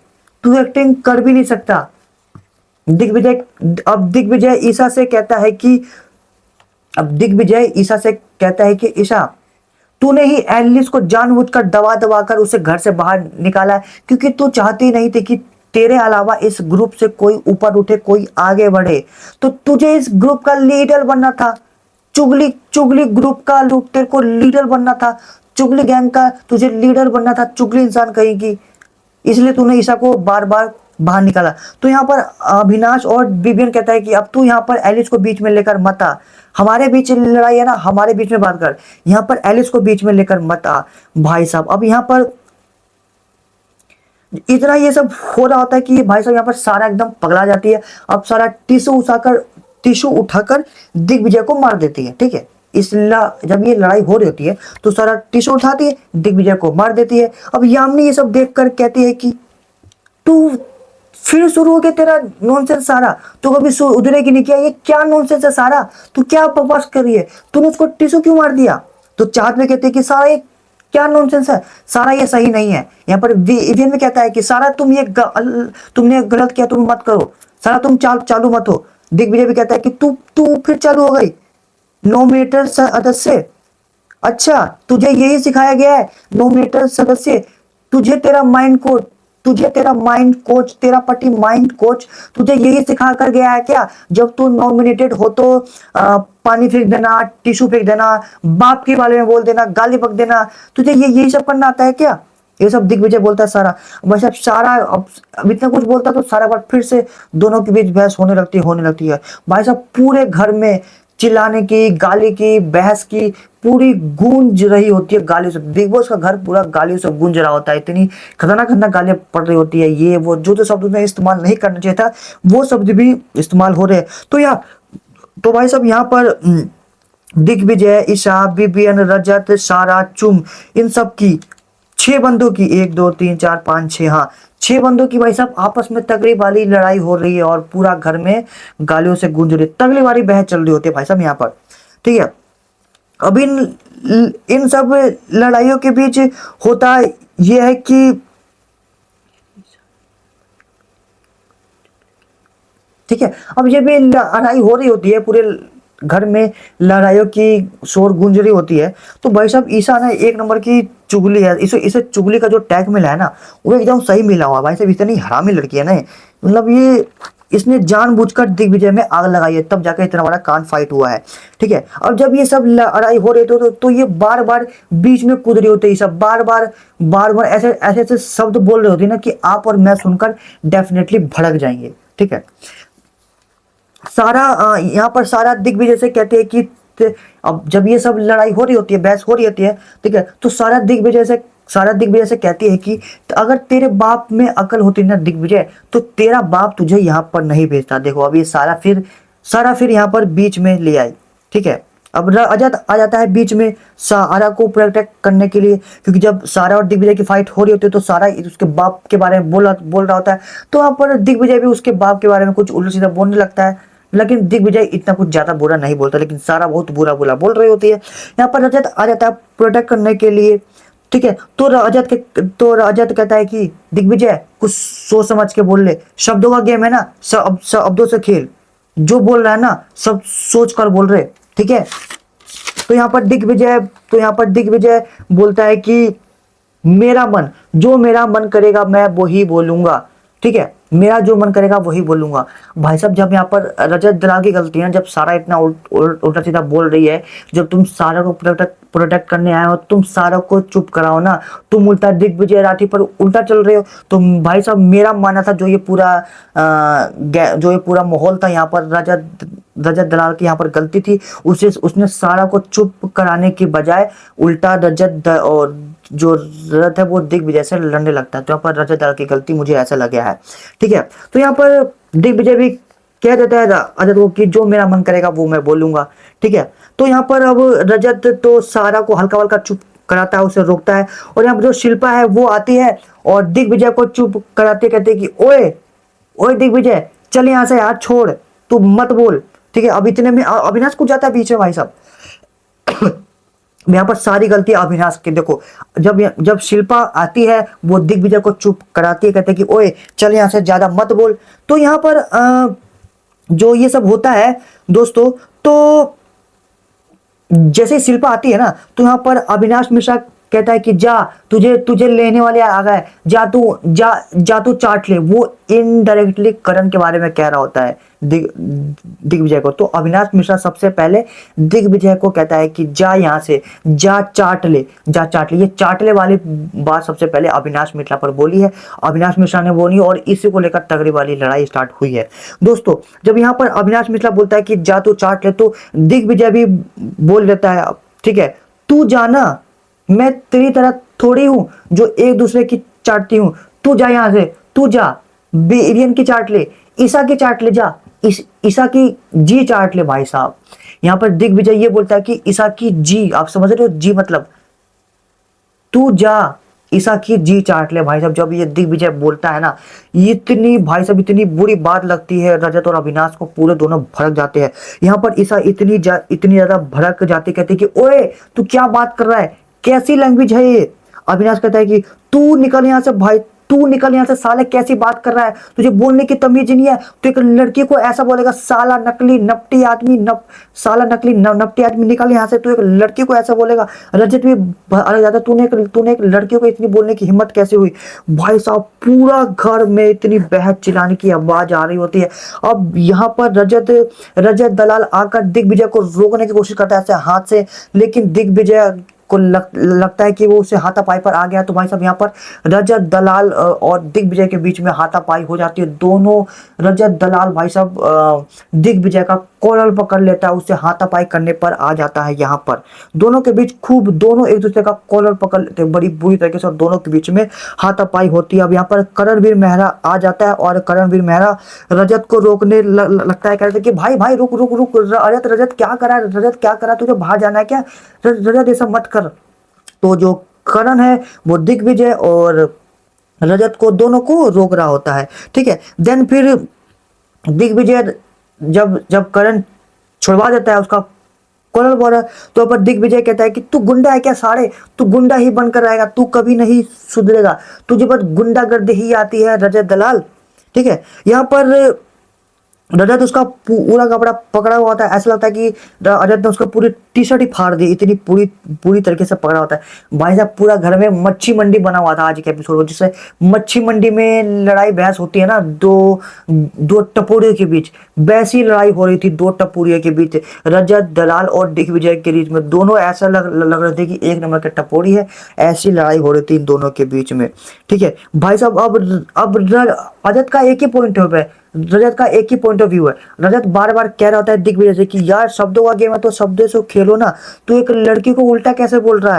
तू एक्टिंग कर भी नहीं सकता। दिग्विजय ईशा से कहता है कि ईशा तूने ही एलिस को जानबूझकर दबा दबा कर उसे घर से बाहर निकाला है, क्योंकि तू चाहती नहीं थी कि तेरे अलावा इस ग्रुप से कोई ऊपर उठे, कोई आगे बढ़े। तो तुझे इस ग्रुप का लीडर बनना था, चुगली ग्रुप का तेरे को लीडर बनना था, चुगली गैंग का तुझे लीडर बनना था, चुगली इंसान कहेगी, इसलिए तूने ईशा को बार बार बाहर निकाला। तो यहाँ पर अविनाश और विभिन्न कहता है कि अब तू यहाँ पर एलिस को बीच में लेकर मत आ, हमारे बीच लड़ाई है ना, हमारे बीच में बात कर, यहाँ पर एलिस को बीच में लेकर मत आ। भाई साहब अब यहाँ पर इतना ये सब हो रहा होता है कि भाई साहब यहाँ पर सारा एकदम पगला जाती है। अब सारा टिश्यू उठाकर दिग्विजय को मार देती है, ठीक है। जब ये लड़ाई हो रही होती है तो सारा टिश्यू उठाती है, दिग्विजय को मार देती है। अब यामिनी ये सब देखकर कहती है कि तू फिर शुरू हो गया तेरा नॉनसेंस सारा, तो कभी उधरेगी नहीं क्या, ये क्या नॉनसेंस है सारा, तू क्या बकवास कर रही है, तूने उसको टिश्यू क्यों मार दिया। तो चाहत में कहते हैं कि सारा ये क्या नॉनसेंस है, सारा ये सही नहीं है। यहाँ पर विभिन्न में कहता है कि सारा तुमने गलत किया, तुम मत करो, सारा तुम चालू मत हो। दिग्विजय भी कहता है कि तू फिर चालू हो गई, नॉमिनेटर सदस्य, अच्छा तुझे यही सिखाया गया है नॉमिनेटर सदस्य, तेरा पति माइंड कोच तुझे यही सिखा कर गया है क्या, जब तू नॉमिनेटेड हो तो पानी फेंक देना, टिश्यू फेंक देना, बाप के बारे में बोल देना, गाली बक देना, तुझे यही सब करना आता है क्या। ये सब दिग्विजय बोलता है सारा। वैसे सारा अब इतना कुछ बोलता तो सारा बार फिर से दोनों के बीच बहस होने लगती है। भाई साहब पूरे घर में चिल्लाने की, गाली की, बहस की पूरी गूंज रही होती है गालियों से। बिग बॉस का घर पूरा गालियों से गूंज रहा होता है, इतनी खतरनाक गालियां पड़ रही होती है। ये वो जो शब्द में इस्तेमाल नहीं करना चाहिए था वो शब्द भी इस्तेमाल हो रहे हैं। तो भाई साहब यहाँ पर दिग्विजय, ईशा, विवियन, रजत, सारा, चुम, इन सब की 6 बंदों की 1 2 3 4 5 6, हाँ 6 बंदों की भाई साहब आपस में तगड़ी वाली लड़ाई हो रही है और पूरा घर में गालियों से गूंज रही, तगड़ी वाली बहस चल रही होती है भाई साहब यहाँ पर, ठीक है। अब इन सब लड़ाइयों के बीच होता यह है कि ठीक है, अब ये भी लड़ाई हो रही होती है, पूरे घर में लड़ाइयों की शोर गूंज रही होती है। तो भाई साहब ईशा ना एक नंबर की चुगली है, इसे चुगली का जो टैग मिला है ना वो एकदम सही मिला हुआ है भाई साहब। इतनी हरामी लड़की है ना, मतलब ये इसने जानबूझकर दिग्विजय में आग लगाई है, तब जाकर इतना बड़ा कांड फाइट हुआ है, ठीक है। अब जब ये सब लड़ाई हो रही तो ये बार बार बीच में कूद रही होती है, सब बार बार ऐसे शब्द बोल रहे होते हैं ना कि आप और मैं सुनकर डेफिनेटली भड़क जाएंगे, ठीक है। सारा यहाँ पर सारा दिग्विजय से कहते हैं कि अब जब ये सब लड़ाई हो रही होती है, बहस हो रही होती है, ठीक है, तो सारा दिग्विजय से कहती है कि अगर तेरे बाप में अकल होती ना दिग्विजय, तो तेरा बाप तुझे यहाँ पर नहीं भेजता। देखो अब ये सारा फिर सारा फिर यहाँ पर बीच में ले आई, ठीक है। अब रजत आ जाता है बीच में सारा को प्रोटेक्ट करने के लिए, क्योंकि जब सारा और दिग्विजय की फाइट हो रही होती है तो सारा उसके बाप के बारे में बोल रहा होता है, तो वहाँ पर दिग्विजय भी उसके बाप के बारे में कुछ उल्टा सीधा बोलने लगता है। लेकिन दिग्विजय इतना कुछ ज्यादा बुरा नहीं बोलता, लेकिन सारा बहुत बुरा बुरा बोल रही होती है। यहाँ पर रजत आ जाता है प्रोटेक्ट करने के लिए, ठीक है। तो रजत कहता है कि दिग्विजय कुछ सोच समझ के बोल ले, शब्दों का गेम है ना, सब शब्दों से खेल, जो बोल रहा है ना सब सोच कर बोल रहे, ठीक है। तो यहाँ पर दिग्विजय बोलता है कि मेरा मन, जो मेरा मन करेगा मैं वही बोलूंगा, ठीक है, मेरा जो मन करेगा वही बोलूंगा। भाई साहब जब यहाँ पर रजत दलाल की गलती है, जब सारा इतना उल्टा सीधा बोल रही है, जब तुम सारा को प्रोटेक्ट करने आए हो, तुम सारा को चुप कराओ ना, तुम उल्टा दिग्विजय राठी पर उल्टा चल रहे हो। तो भाई साहब मेरा मानना था जो ये पूरा माहौल था यहाँ पर रजत दलाल की यहाँ पर गलती थी, उसने सारा को चुप कराने की बजाय उल्टा और जो रजत है वो दिग्विजय से लड़ने लगता है। तो यहाँ पर रजत दलाल की गलती मुझे ऐसा लग गया है, ठीक है। तो यहाँ पर दिग्विजय भी कह देता है रजत को कि जो मेरा मन करेगा वो मैं बोलूंगा, ठीक है। तो यहाँ पर अब रजत तो सारा को हल्का हल्का चुप कराता है, उसे रोकता है, और यहाँ पर जो शिल्पा है वो आती है और दिग्विजय को चुप कराते कहते कि ओए ओए दिग्विजय चल यहाँ से, हाथ छोड़, तू मत बोल, ठीक है। अब इतने में अविनाश कुछ जाता है बीच में। भाई साहब यहाँ पर सारी गलती अविनाश की, देखो जब शिल्पा आती है वो दिग्विजय को चुप कराती है, कहते कि ओए चल यहाँ से, ज्यादा मत बोल। तो यहाँ पर जो ये सब होता है दोस्तों, तो जैसे शिल्पा आती है ना, तो यहाँ पर अविनाश मिश्रा कहता है कि जा, तुझे लेने वाले आ गए, जा तू चाट ले। वो इनडायरेक्टली करण के बारे में कह रहा होता है दिग्विजय को। तो अविनाश मिश्रा सबसे पहले दिग्विजय को कहता है कि जा यहाँ से, जा चाट ले। ये चाटले वाली बात सबसे पहले अविनाश मिश्रा पर बोली है, अविनाश मिश्रा ने बोली, और इसी को लेकर तगड़ी वाली लड़ाई स्टार्ट हुई है दोस्तों। जब यहाँ पर अविनाश मिश्रा बोलता है कि जा तू चाट ले, तो दिग्विजय भी बोल देता है ठीक है, तू जाना, मैं तेरी तरह थोड़ी हूं जो एक दूसरे की चाटती हूं, तू जा यहां से, तू जा बेरियन की चाट ले, ईसा की चाट ले, जा ईसा की जी चाट ले। भाई साहब यहां पर दिग्विजय ये बोलता है कि ईसा की जी, आप समझ रहे हो जी मतलब, तू जा ईसा की जी चाट ले। भाई साहब जब ये दिग्विजय बोलता है ना, इतनी भाई साहब इतनी बुरी बात लगती है रजत और अविनाश को, पूरे दोनों भड़क जाते हैं। यहाँ पर ईसा इतनी ज्यादा भड़क जाती, कहती कि ओए तू क्या बात कर रहा है, कैसी लैंग्वेज है ये। अविनाश कहता है कि तू निकल यहाँ से भाई, तू निकल यहाँ से साले, कैसी बात कर रहा है, तुझे बोलने की तमीज नहीं है, तो एक लड़की को ऐसा बोलेगा, साला नकली नपटी आदमी, साला नकली नपटी आदमी, निकल यहाँ से, तू एक लड़की को ऐसा बोलेगा। रजत भी अरे ज्यादा, तूने एक लड़की को इतनी बोलने की हिम्मत कैसे हुई। भाई साहब पूरा घर में इतनी बेहद चिल्लाने की आवाज आ रही होती है। अब यहाँ पर रजत दलाल आकर दिग्विजय को रोकने की कोशिश करता है ऐसे हाथ से, लेकिन दिग्विजय को लगता है कि वो उसे हाथापाई पर आ गया। तो भाई साहब यहाँ पर रजत दलाल और दिग्विजय के बीच में हाथापाई हो जाती है। दोनों रजत दलाल भाई साहब दिग्विजय का कॉलर पकड़ लेता है, उससे हाथापाई करने पर आ जाता है। यहाँ पर दोनों के बीच खूब, दोनों एक दूसरे का कॉलर पकड़ लेते हैं बड़ी बुरी तरीके से, और दोनों के बीच में हाथापाई होती है। अब यहाँ पर करणवीर मेहरा आ जाता है और करणवीर मेहरा रजत को रोकने लगता है, कहते कि भाई भाई रुक रुक रुक, रजत क्या करा, तुझे बाहर जाना है क्या, रजत ऐसा मत कर। तो जो करण है वो दिग्विजय और रजत को, दोनों को रोक रहा होता है, ठीक है। देन फिर दिग्विजय जब करण छुड़वा देता है उसका कॉलर वॉलर, तो पर दिग्विजय कहता है कि तू गुंडा है क्या सारे, तू गुंडा ही बनकर रहेगा, तू कभी नहीं सुधरेगा, तुझे बस गुंडागर्दी ही आती है रजत दलाल, ठीक है। यहाँ पर रजत उसका पूरा कपड़ा पकड़ा हुआ होता है, ऐसा लगता है कि रजत ने उसका पूरी टी शर्ट ही फाड़ दी, इतनी पूरी तरीके से पकड़ा होता है। भाई साहब पूरा घर में मच्छी मंडी बना हुआ था आज के एपिसोड में, जिससे मच्छी मंडी में लड़ाई बहस होती है ना, दो टपोरियों के बीच, वैसी लड़ाई हो रही थी दो टपोरियों के बीच, रजत दलाल और दिग्विजय के बीच में। दोनों ऐसा लग रहे थे कि एक नंबर के टपोरी है, ऐसी लड़ाई हो रही थी इन दोनों के बीच में, ठीक है। भाई साहब अब रजत का एक ही पॉइंट है, रजत का एक ही पॉइंट ऑफ व्यू है। रजत बार बार कह रहा होता है दिग्विजय से कि यार शब्दों का गेम है तो शब्दों से खेलो ना, तू एक लड़की को उल्टा कैसे बोल रहा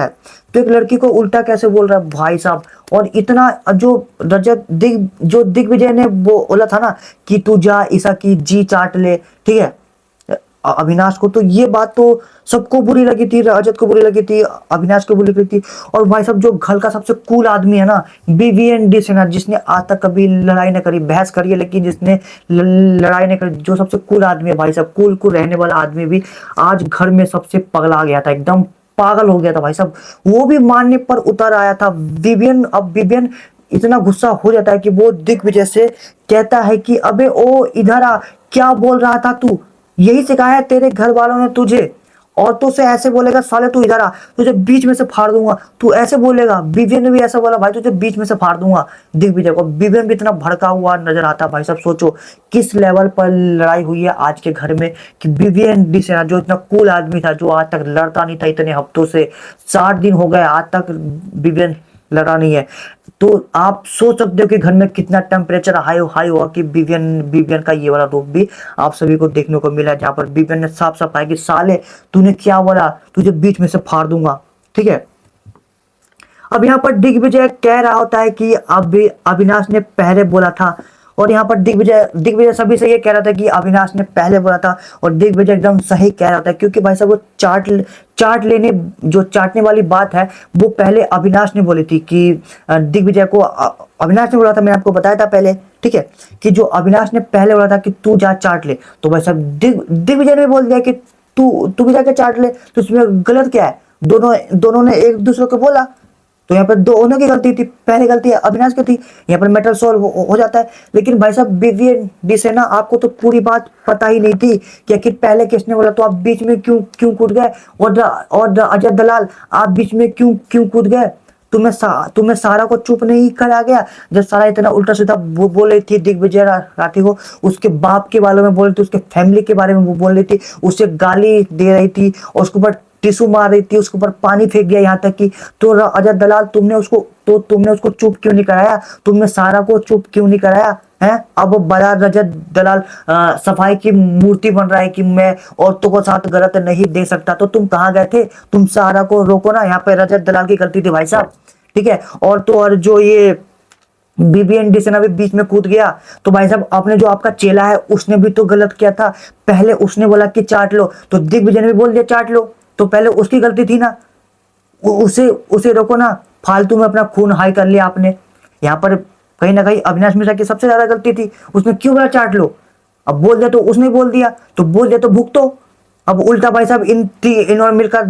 है, भाई साहब। और इतना जो दिग्विजय ने वो बोला था ना कि तू जा ईसा की जी चाट ले, ठीक है, अविनाश को। तो ये बात तो सबको बुरी लगी थी, रजत को बुरी लगी थी, अविनाश को बुरी लगी थी। और भाई साहब जो घर का सबसे कूल आदमी है ना, बीवीएन डी सिन्हा, जिसने आज तक कभी लड़ाई न करी, बहस करी है लेकिन जिसने लड़ाई नहीं करी, जो सबसे कूल आदमी है भाई साहब, कूल कूल रहने वाला आदमी भी आज घर में सबसे पगला गया था, एकदम पागल हो गया था भाई साहब। वो भी मानने पर उतर आया था विवियन। अब विवियन इतना गुस्सा हो जाता है कि वो दिग्विजय से कहता है कि अबे ओ इधर आ, क्या बोल रहा था तू, यही सिखाया है तेरे घर वालों ने तुझे, औरतों से ऐसे बोलेगा साले तू इधर आ, तुझे बीच में से फाड़ दूंगा, तू ऐसे बोलेगा। विवियन ने भी ऐसा बोला, भाई तुझे बीच में से फाड़ दूंगा दिग्विजय को। विवियन भी इतना भड़का हुआ नजर आता है भाई साहब। सोचो किस लेवल पर लड़ाई हुई है आज के घर में कि विवियन डी सिन्हा जो इतना कूल आदमी था, जो आज तक लड़ता नहीं था इतने हफ्तों से, 60 दिन हो गए आज तक विवियन लड़ा नहीं है। तो आप सोच सकते हो कि घर में कितना टेम्परेचर हाई हाई हुआ कि विवियन का ये वाला रूप भी आप सभी को देखने को मिला, जहां पर विवियन ने साफ साफ कहा कि साले तूने क्या बोला, तुझे बीच में से फाड़ दूंगा, ठीक है। अब यहाँ पर दिग्विजय कह रहा होता है कि अविनाश ने पहले बोला था, और यहाँ पर दिग्विजय सभी से ये कह रहा था कि अविनाश ने पहले बोला था, और दिग्विजय एकदम सही कह रहा था, क्योंकि भाई साहब वो चाटने वाली बात है वो पहले अविनाश ने बोली थी कि दिग्विजय को अविनाश ने बोला था, मैंने आपको बताया था पहले, ठीक है, कि जो अविनाश ने पहले बोला था कि तू जा चाट ले, तो भाई साहब दिग्विजय ने बोल दिया कि तू भी जाके चाट ले, तो उसमें गलत क्या है। दोनों ने एक दूसरे को बोला, तो यहाँ पर दोनों की गलती थी, पहले गलती अविनाश की थी, यहाँ पर मैटर सॉल्व हो जाता है। लेकिन भाई साहब विवियन डी सिन्हा, आपको तो पूरी बात पता ही नहीं थी कि आखिर पहले किसने बोला, तो आप बीच में क्यों कूद गए, और अजय दलाल आप बीच में क्यों कूद गए। तुम्हें सारा को चुप नहीं करा गया, जब सारा इतना उल्टा सीधा बोल रही थी दिग्विजय राठी को, उसके बाप के बारे में बोल रही थी, उसके फैमिली के बारे में बोल रही थी, उसे गाली दे रही थी, और उसके ऊपर टिश्यू मार रही थी, उसके ऊपर पानी फेंक दिया यहाँ तक कि। तो अजय दलाल तुमने उसको चुप क्यों नहीं कराया, तुमने सारा को चुप क्यों नहीं कराया है। अब बड़ा रजत दलाल सफाई की मूर्ति बन रहा है कि मैं औरतों को साथ गलत नहीं दे सकता, तो तुम कहाँ गए थे, तुम सारा को रोको ना। यहाँ पे रजत दलाल की गलती थी भाई साहब, ठीक है। और जो ये बीबीएन डी सिन्हा भी बीच में कूद गया, तो भाई साहब आपने जो आपका चेला है उसने भी तो गलत किया था, पहले उसने बोला कि चाट लो, तो दिग्विजय ने भी बोल दिया चाट लो, तो पहले उसकी गलती थी ना, उसे रोको ना, फालतू में अपना खून हाई कर लिया आपने। यहाँ पर कहीं ना कहीं अविनाश मिश्रा की सबसे ज्यादा गलती थी, उसने क्यों बोला चाट लो। अब बोल दिया तो उसने बोल दिया, तो बोल दिया तो भुगतो। अब उल्टा भाई साहब इन्होंने मिलकर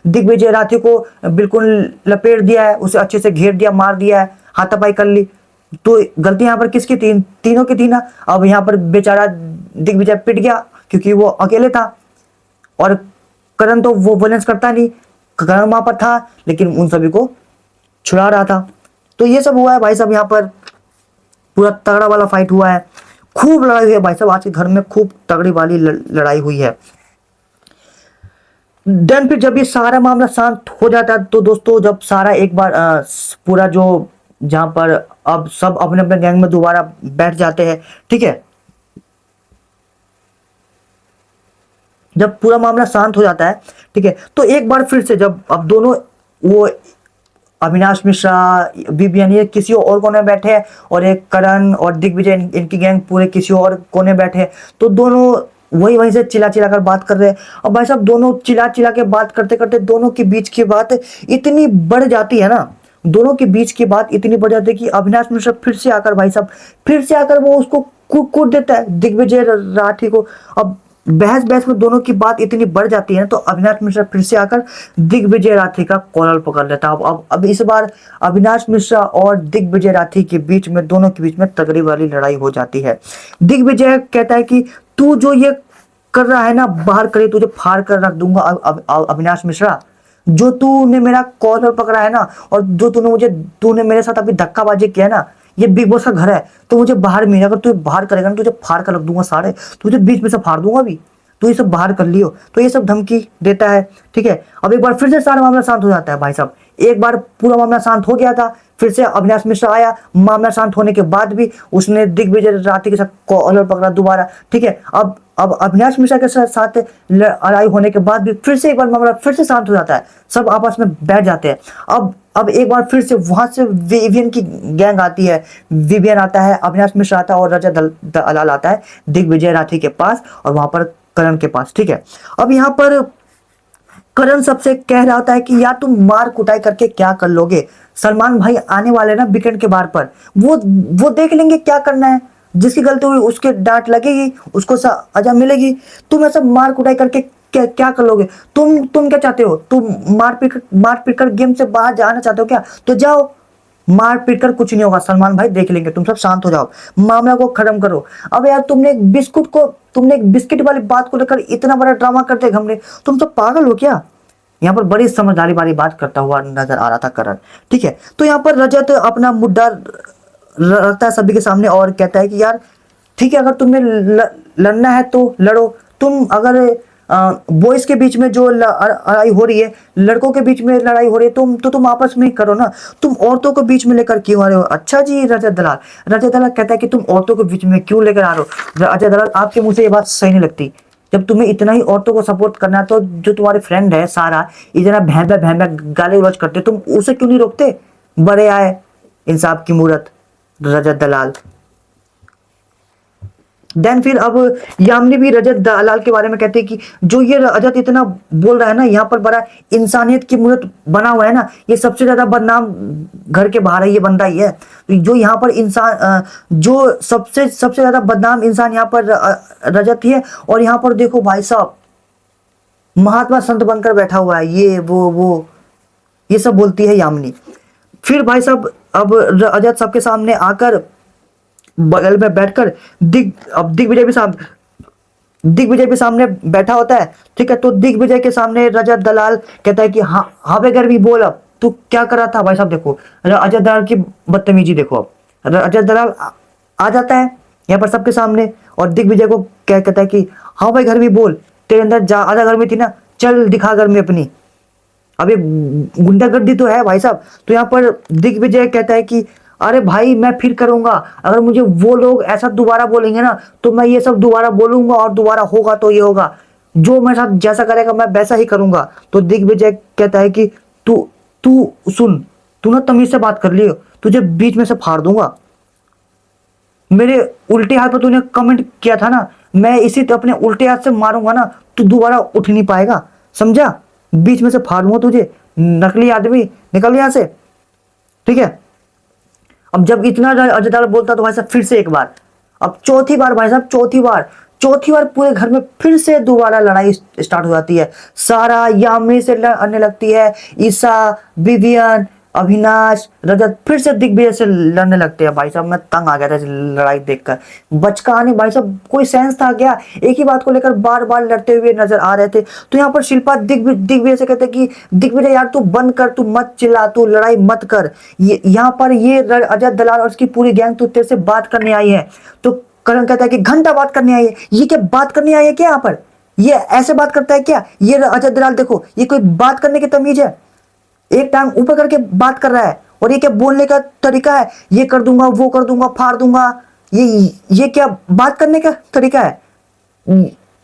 दिग्विजय राठी को बिल्कुल लपेट दिया है, उसे अच्छे से घेर दिया, मार दिया है, हाथापाई कर ली। तो गलती यहाँ पर किसकी थी, तीनों की थी ना। अब यहाँ पर बेचारा दिग्विजय पिट गया क्योंकि वो अकेले था, और करण तो वो वायलेंस करता नहीं, करण वहां पर था लेकिन उन सभी को छुड़ा रहा था। तो ये सब हुआ है भाई साहब, यहाँ पर पूरा तगड़ा वाला फाइट हुआ है, खूब लड़ाई हुई है भाई साहब, आज के घर में खूब तगड़ी वाली लड़ाई हुई है। देन फिर जब ये सारा मामला शांत हो जाता है, तो दोस्तों जब सारा एक बार पूरा जो जहां पर अब सब अपने अपने गैंग में दोबारा बैठ जाते हैं, ठीक है, जब पूरा मामला शांत हो जाता है, ठीक है, तो एक बार फिर से जब अब दोनों वो अविनाश मिश्रा बीबीएन ये किसी और कोने बैठे हैं, और एक करण और दिग्विजय इनकी गैंग पूरे किसी और कोने बैठे हैं, तो दोनों वहीं से चिल्ला कर बात कर रहे हैं। और भाई साहब दोनों चिल्ला के बात करते करते दोनों के बीच की बात इतनी बढ़ जाती है ना, दोनों के बीच की बात इतनी बढ़ जाती है कि अविनाश मिश्रा फिर से आकर वो उसको कूट देता है दिग्विजय राठी को। अब बहस में दोनों की बात इतनी बढ़ जाती है ना, तो अविनाश मिश्रा फिर से आकर दिग्विजय राठी का कॉलर पकड़ लेता है। अब इस बार अविनाश मिश्रा और दिग्विजय राठी के बीच में, दोनों के बीच में तगड़ी वाली लड़ाई हो जाती है। दिग्विजय कहता है कि तू जो ये कर रहा है ना, बाहर करे, तुझे फाड़ कर रख दूंगा अविनाश मिश्रा। जो तूने मेरा कॉलर पकड़ा है ना, और जो तूने मेरे साथ अभी धक्काबाजी किया है ना, ये बिग बॉस का घर है, तो मुझे बाहर मिलेगा, अगर तू बाहर करेगा ना तुझे फाड़ कर रख दूंगा सारे, तुझे बीच में से फाड़ दूंगा अभी, तो ये सब बाहर कर लियो। तो ये सब धमकी देता है, ठीक है। अब एक बार फिर से सारा मामला शांत हो जाता है भाई साहब, एक बार पूरा मामला शांत हो गया था, फिर से अविनाश मिश्रा आया, मामला शांत होने के बाद भी उसने दिग्विजय राठी के साथ कॉलर पकड़ा दोबारा, ठीक है। अब अविनाश मिश्रा के साथ लड़ाई होने के बाद भी फिर से एक बार मामला फिर से शांत हो जाता है, सब आपस में बैठ जाते हैं। अब एक बार फिर से वहां से विवियन की गैंग आती है, विवियन आता है, अविनाश मिश्रा आता है, और रजत दलाल आता है दिग्विजय राठी के पास, और वहां पर करण के पास, ठीक है। अब यहाँ पर करण सबसे कह रहा होता है कि यार तुम मार कुटाई करके क्या कर लोगे, सलमान भाई आने वाले ना वीकेंड के बार पर, वो देख लेंगे क्या करना है, जिसकी गलती हुई उसके डांट लगेगी, उसको सजा मिलेगी। तुम ऐसा मार कुटाई करके क्या कर लोगे? तुम क्या चाहते हो? तुम मार पीट कर गेम से बाहर जाना चाहते हो क्या? तो जाओ, मार पीट कर कुछ नहीं होगा, सलमान भाई देख लेंगे, तुम सब शांत हो जाओ, मामला को खत्म करो। अब यार तुमने एक बिस्किट वाली बात को लेकर इतना बड़ा ड्रामा करते घमने, तुम सब पागल हो क्या? यहाँ पर बड़ी समझदारी वाली बात करता हुआ नजर आ रहा था करण, ठीक है। तो यहाँ पर रजत अपना मुद्दा रखता है सभी के सामने और कहता है कि यार ठीक है, अगर तुम्हें लड़ना है तो लड़ो। तुम अगर बॉयज के बीच में जो लड़ाई हो रही है, लड़कों के बीच में लड़ाई हो रही है, तुम आपस में ही करो ना, तुम औरतों को बीच में लेकर क्यों आ रहे हो? अच्छा जी रजत दलाल कहता है कि तुम औरतों के बीच में क्यों लेकर आ रहे हो? रजत दलाल आपके मुंह से ये बात सही नहीं लगती। जब तुम्हें इतना ही औरतों को सपोर्ट करना है तो जो तुम्हारे फ्रेंड है सारा इतना भैं गाली गलौज करते, तुम उसे क्यों नहीं रोकते? बड़े आए इंसाफ की मूरत रजत दलाल। देन फिर अब यामिनी भी रजत दलाल के बारे में कहते हैं कि जो ये रजत इतना बोल रहा है ना, यहाँ पर बड़ा इंसानियत की मूर्त बना हुआ है ना, ये सबसे ज्यादा बदनाम घर के बाहर है ये बंदा ही है। जो यहाँ पर इंसान जो सबसे ज्यादा बदनाम इंसान यहाँ पर रजत ही है। और यहाँ पर देखो भाई साहब, महात्मा संत बनकर बैठा हुआ है, ये वो ये सब बोलती है यामिनी। फिर भाई साहब अब रजत सबके सामने आकर बगल में बैठकर दिग्विजय भी सामने बैठा होता है, ठीक है। तो दिग्विजय के सामने रजत दलाल कहता है कि हाँ बेगर भी बोल, अब तू क्या कर रहा था? भाई साहब देखो रजत दलाल की बदतमीजी देखो। अब रजत दलाल आ जाता है यहाँ पर सबके सामने और दिग्विजय को क्या कहता है कि हाँ भाई घर भी बोल, तेरे अंदर ज्यादा गर्मी थी ना, चल दिखा गर्मी अपनी। अब ये गुंडागर्दी तो है भाई साहब। तो यहाँ पर दिग्विजय कहता है कि अरे भाई मैं फिर करूंगा, अगर मुझे वो लोग ऐसा दोबारा बोलेंगे ना तो मैं ये सब दोबारा बोलूंगा और दोबारा होगा तो ये होगा, जो मेरे साथ जैसा करेगा मैं वैसा ही करूंगा। तो दिग्विजय कहता है कि तू तू सुन, तू ना तमीज से बात कर लियो, तुझे बीच में से फाड़ दूंगा। मेरे उल्टे हाथ पर तूने कमेंट किया था ना, मैं इसी अपने उल्टे हाथ से मारूंगा ना, तू दोबारा उठ नहीं पाएगा, समझा? बीच में से फाड़ दूंगा तुझे, नकली आदमी निकल यहां से, ठीक है। अब जब इतना रजत दलाल बोलता तो भाई साहब फिर से एक बार, अब चौथी बार भाई साहब, चौथी बार पूरे घर में फिर से दोबारा लड़ाई स्टार्ट हो जाती है। सारा यामिनी से लड़ने लगती है, ईशा, विवियन, अविनाश, रजत फिर से दिग्विजय से लड़ने लगते हैं। भाई साहब मैं तंग आ गया था लड़ाई देखकर, बचका नहीं भाई साहब, कोई सेंस था क्या? एक ही बात को लेकर बार बार लड़ते हुए नजर आ रहे थे। तो यहाँ पर शिल्पा दिग्विजय से कहते कि दिग्विजय यार तू बंद कर, तू मत चिल्ला, तू लड़ाई मत कर, यहाँ पर ये रजत दलाल और उसकी पूरी गैंग तो तेरे से बात करने आई है। तो करण कहता है कि घंटा बात करने आई है, ये क्या बात करने आई है क्या? यहाँ पर ये ऐसे बात करता है क्या? ये रजत दलाल देखो, ये कोई बात करने की तमीज है? एक टांग ऊपर करके बात कर रहा है और ये क्या बोलने का तरीका है? ये कर दूंगा, वो कर दूंगा, फाड़ दूंगा, ये क्या बात करने का तरीका है?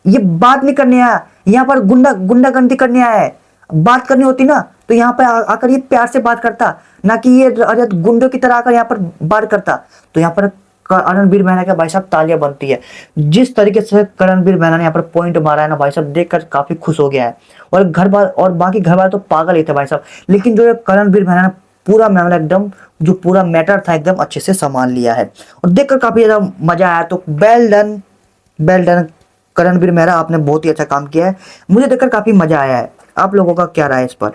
ये बात नहीं करने आया, यहाँ पर गुंडागर्दी करने आया है। बात करनी होती ना तो यहाँ पर आकर ये प्यार से बात करता, ना कि ये रजत गुंडों की तरह आकर यहाँ पर बात करता। तो यहाँ पर रणबीर मैना का भाई साहब तालियां बनती है। जिस तरीके से रणबीर मैना ने यहाँ पर पॉइंट मारा है ना भाई साहब, देखकर काफी खुश हो गया है। और घर बार और बाकी घर वाले तो पागल ही थे भाई साहब, लेकिन जो रणबीर मैना ने पूरा मामला एकदम, जो पूरा मैटर था एकदम अच्छे से संभाल लिया है और देखकर काफी ज्यादा मजा आया। तो वेल डन रणबीर मेहरा, आपने बहुत ही अच्छा काम किया है, मुझे देखकर काफी मजा आया है। आप लोगों का क्या राय है इस पर?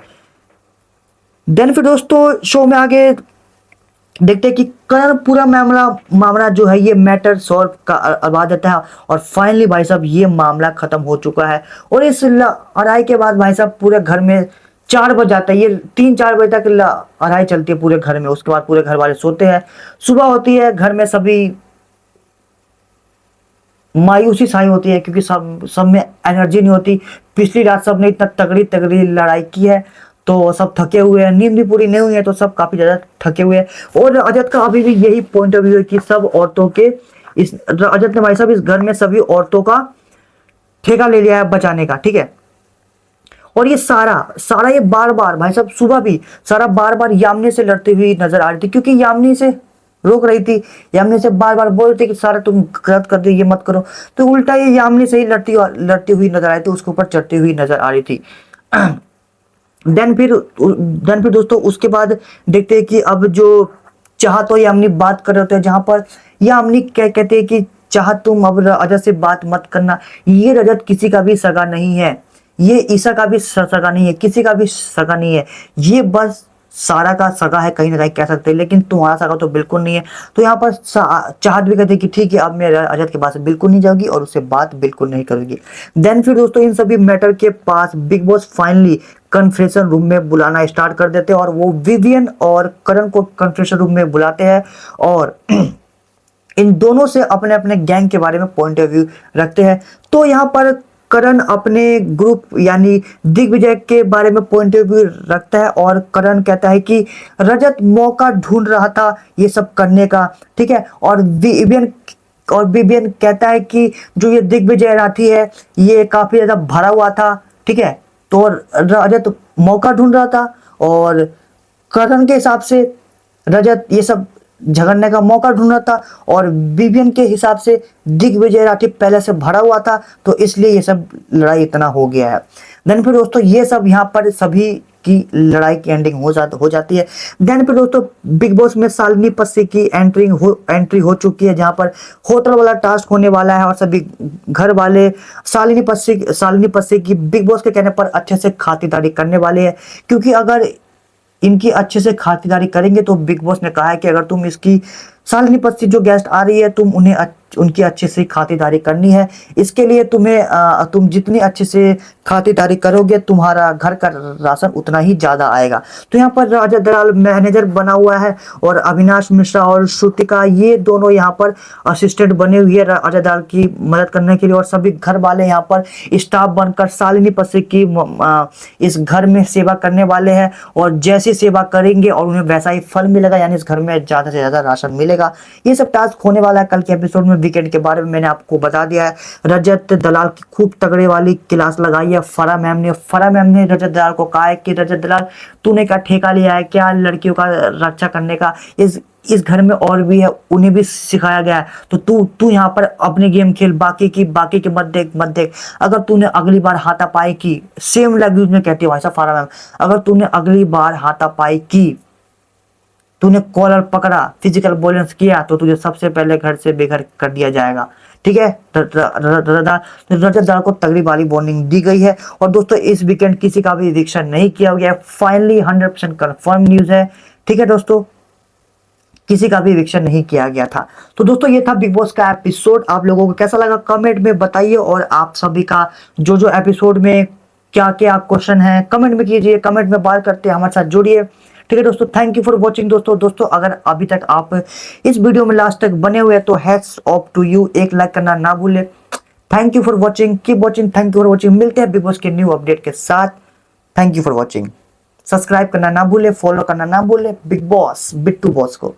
देन फिर दोस्तों शो में आगे देखते हैं कि करण पूरा मामला जो है ये मैटर सॉल्व करवा देता है और फाइनली भाई साहब ये मामला खत्म हो चुका है। और इस लड़ाई के बाद भाई साहब पूरे घर में 4 बज जाता है, ये 3-4 बजे तक लड़ाई चलती है पूरे घर में। उसके बाद पूरे घर वाले सोते हैं, सुबह होती है, घर में सभी मायूसी छाई होती है क्योंकि सब में एनर्जी नहीं होती। पिछली रात सबने इतना तगड़ी लड़ाई की है तो सब थके हुए हैं, नींद भी पूरी नहीं हुई है तो सब काफी ज्यादा थके हुए हैं। और रजत का अभी भी यही पॉइंट ऑफ व्यू है कि सब औरतों के रजत ने भाई साहब इस घर में सभी औरतों का ठेका ले लिया है बचाने का, ठीक है। और ये सारा ये बार बार भाई साहब सुबह भी सारा बार बार यामिनी से लड़ती हुई नजर आ रही थी, क्योंकि यामिनी से रोक रही थी। यामिनी से बार बार बोल रही थी कि सारा तुम गलत कर दो, ये मत करो। तो उल्टा ये यामिनी से ही लड़ती हुई नजर आई थी, उसके ऊपर चढ़ती हुई नजर आ रही थी। देन फिर दोस्तों उसके बाद देखते हैं कि अब जो चाहत और यामिनी बात कर रहे होते हैं, जहां पर यामिनी कहते हैं कि चाहत तुम अब रजत से बात मत करना, ये रजत किसी का भी सगा नहीं है, ये ईसा का भी सगा नहीं है, किसी का भी सगा नहीं है, ये बस सारा का सगा है, कहीं ना कहीं कह सकते हैं, लेकिन तुम्हारा सगा तो बिल्कुल नहीं है। तो यहाँ पर चाहत भी कहते हैं कि ठीक है, अब मैं रजत के पास बिल्कुल नहीं जाऊंगी और उससे बात बिल्कुल नहीं करूंगी। देन फिर दोस्तों इन सभी मैटर के पास बिग बॉस फाइनली कन्फ्रेशन रूम में बुलाना स्टार्ट कर देते हैं, और वो विवियन और करण को कन्फ्रेशन रूम में बुलाते हैं और इन दोनों से अपने अपने गैंग के बारे में पॉइंट ऑफ व्यू रखते हैं। तो यहाँ पर करण अपने ग्रुप यानी दिग्विजय के बारे में पॉइंट ऑफ व्यू रखता है, और करण कहता है कि रजत मौका ढूंढ रहा था ये सब करने का, ठीक है। और विवियन कहता है कि जो ये दिग्विजय राठी है ये काफी ज्यादा भरा हुआ था, ठीक है। तो रजत मौका ढूंढ रहा था, और करण के हिसाब से रजत ये सब झगड़ने का मौका ढूंढ रहा था, और विवियन के हिसाब से दिग्विजय राठी पहले से भरा हुआ था, तो इसलिए ये सब लड़ाई इतना हो गया है। देन फिर दोस्तों ये सब यहाँ पर सभी की लड़ाई की एंडिंग हो जाती है। देन फिर दोस्तों बिग बॉस में शालिनी पस्सी की एंट्री हो चुकी है, जहां पर होटल वाला टास्क होने वाला है, और सभी घर वाले शालिनी पस्सी की बिग बॉस के कहने पर अच्छे से खातिरदारी करने वाले हैं, क्योंकि अगर इनकी अच्छे से खातिरदारी करेंगे तो बिग बॉस ने कहा है कि अगर तुम इसकी शालिनी पस्सी जो गेस्ट आ रही है तुम उनकी अच्छे से खातिरदारी करनी है। इसके लिए तुम जितनी अच्छे से खातिरदारी करोगे तुम्हारा घर का राशन उतना ही ज्यादा आएगा। तो यहाँ पर राजा दलाल मैनेजर बना हुआ है, और अविनाश मिश्रा और श्रुतिका ये दोनों यहाँ पर असिस्टेंट बने हुए हैं राजा दलाल की मदद करने के लिए, और सभी घर वाले यहाँ पर स्टाफ बनकर शालिनी पस्सी की इस घर में सेवा करने वाले हैं, और जैसी सेवा करेंगे और उन्हें वैसा ही फल मिलेगा, यानी इस घर में ज्यादा से ज्यादा राशन मिलेगा। ये सब टास्क होने वाला है कल के एपिसोड में। वीकेंड के बारे में मैंने आपको बता दिया है। रजत दलाल की खूब तगड़े वाली क्लास लगाई है फरा मैम ने रजत दलाल को कहा है कि रजत दलाल तूने क्या ठेका लिया है क्या लड़कियों का रक्षा करने का, इस घर में और भी है, उन्हें भी सिखाया गया है, तो तू यहाँ पर अपने गेम खेल, बाकी की मत देख। अगर तूने अगली बार हाथापाई की, सेम लैंग्वेज में कहती है भाई साहब फारा मैम, अगर तूने अगली बार हाथापाई की, तूने कॉलर पकड़ा, फिजिकल वायलेंस किया, तो तुझे सबसे पहले घर से बेघर कर दिया जाएगा, ठीक है। रजत दलाल को तगड़ी वाली वार्निंग दी गई है। और दोस्तों इस वीकेंड किसी का भी एविक्शन नहीं किया गया, फाइनली 100% कंफर्म न्यूज है, ठीक है दोस्तों, किसी का भी एविक्शन नहीं किया गया था। तो दोस्तों ये था बिग बॉस का एपिसोड, आप लोगों को कैसा लगा कमेंट में बताइए, और आप सभी का जो एपिसोड में क्या क्या क्वेश्चन है कमेंट में कीजिए, कमेंट में बात करते हैं, हमारे साथ जुड़िए, ठीक है दोस्तों। थैंक यू फॉर वॉचिंग दोस्तों अगर अभी तक आप इस वीडियो में लास्ट तक बने हुए हैं तो हैट्स ऑफ टू यू, एक लाइक करना ना भूले। Thank you for watching, keep watching, thank you for watching. मिलते हैं बिग बॉस के न्यू अपडेट के साथ। Thank you for watching. Subscribe करना ना भूले, फॉलो करना ना भूले बिग बॉस बिट्टू बॉस को।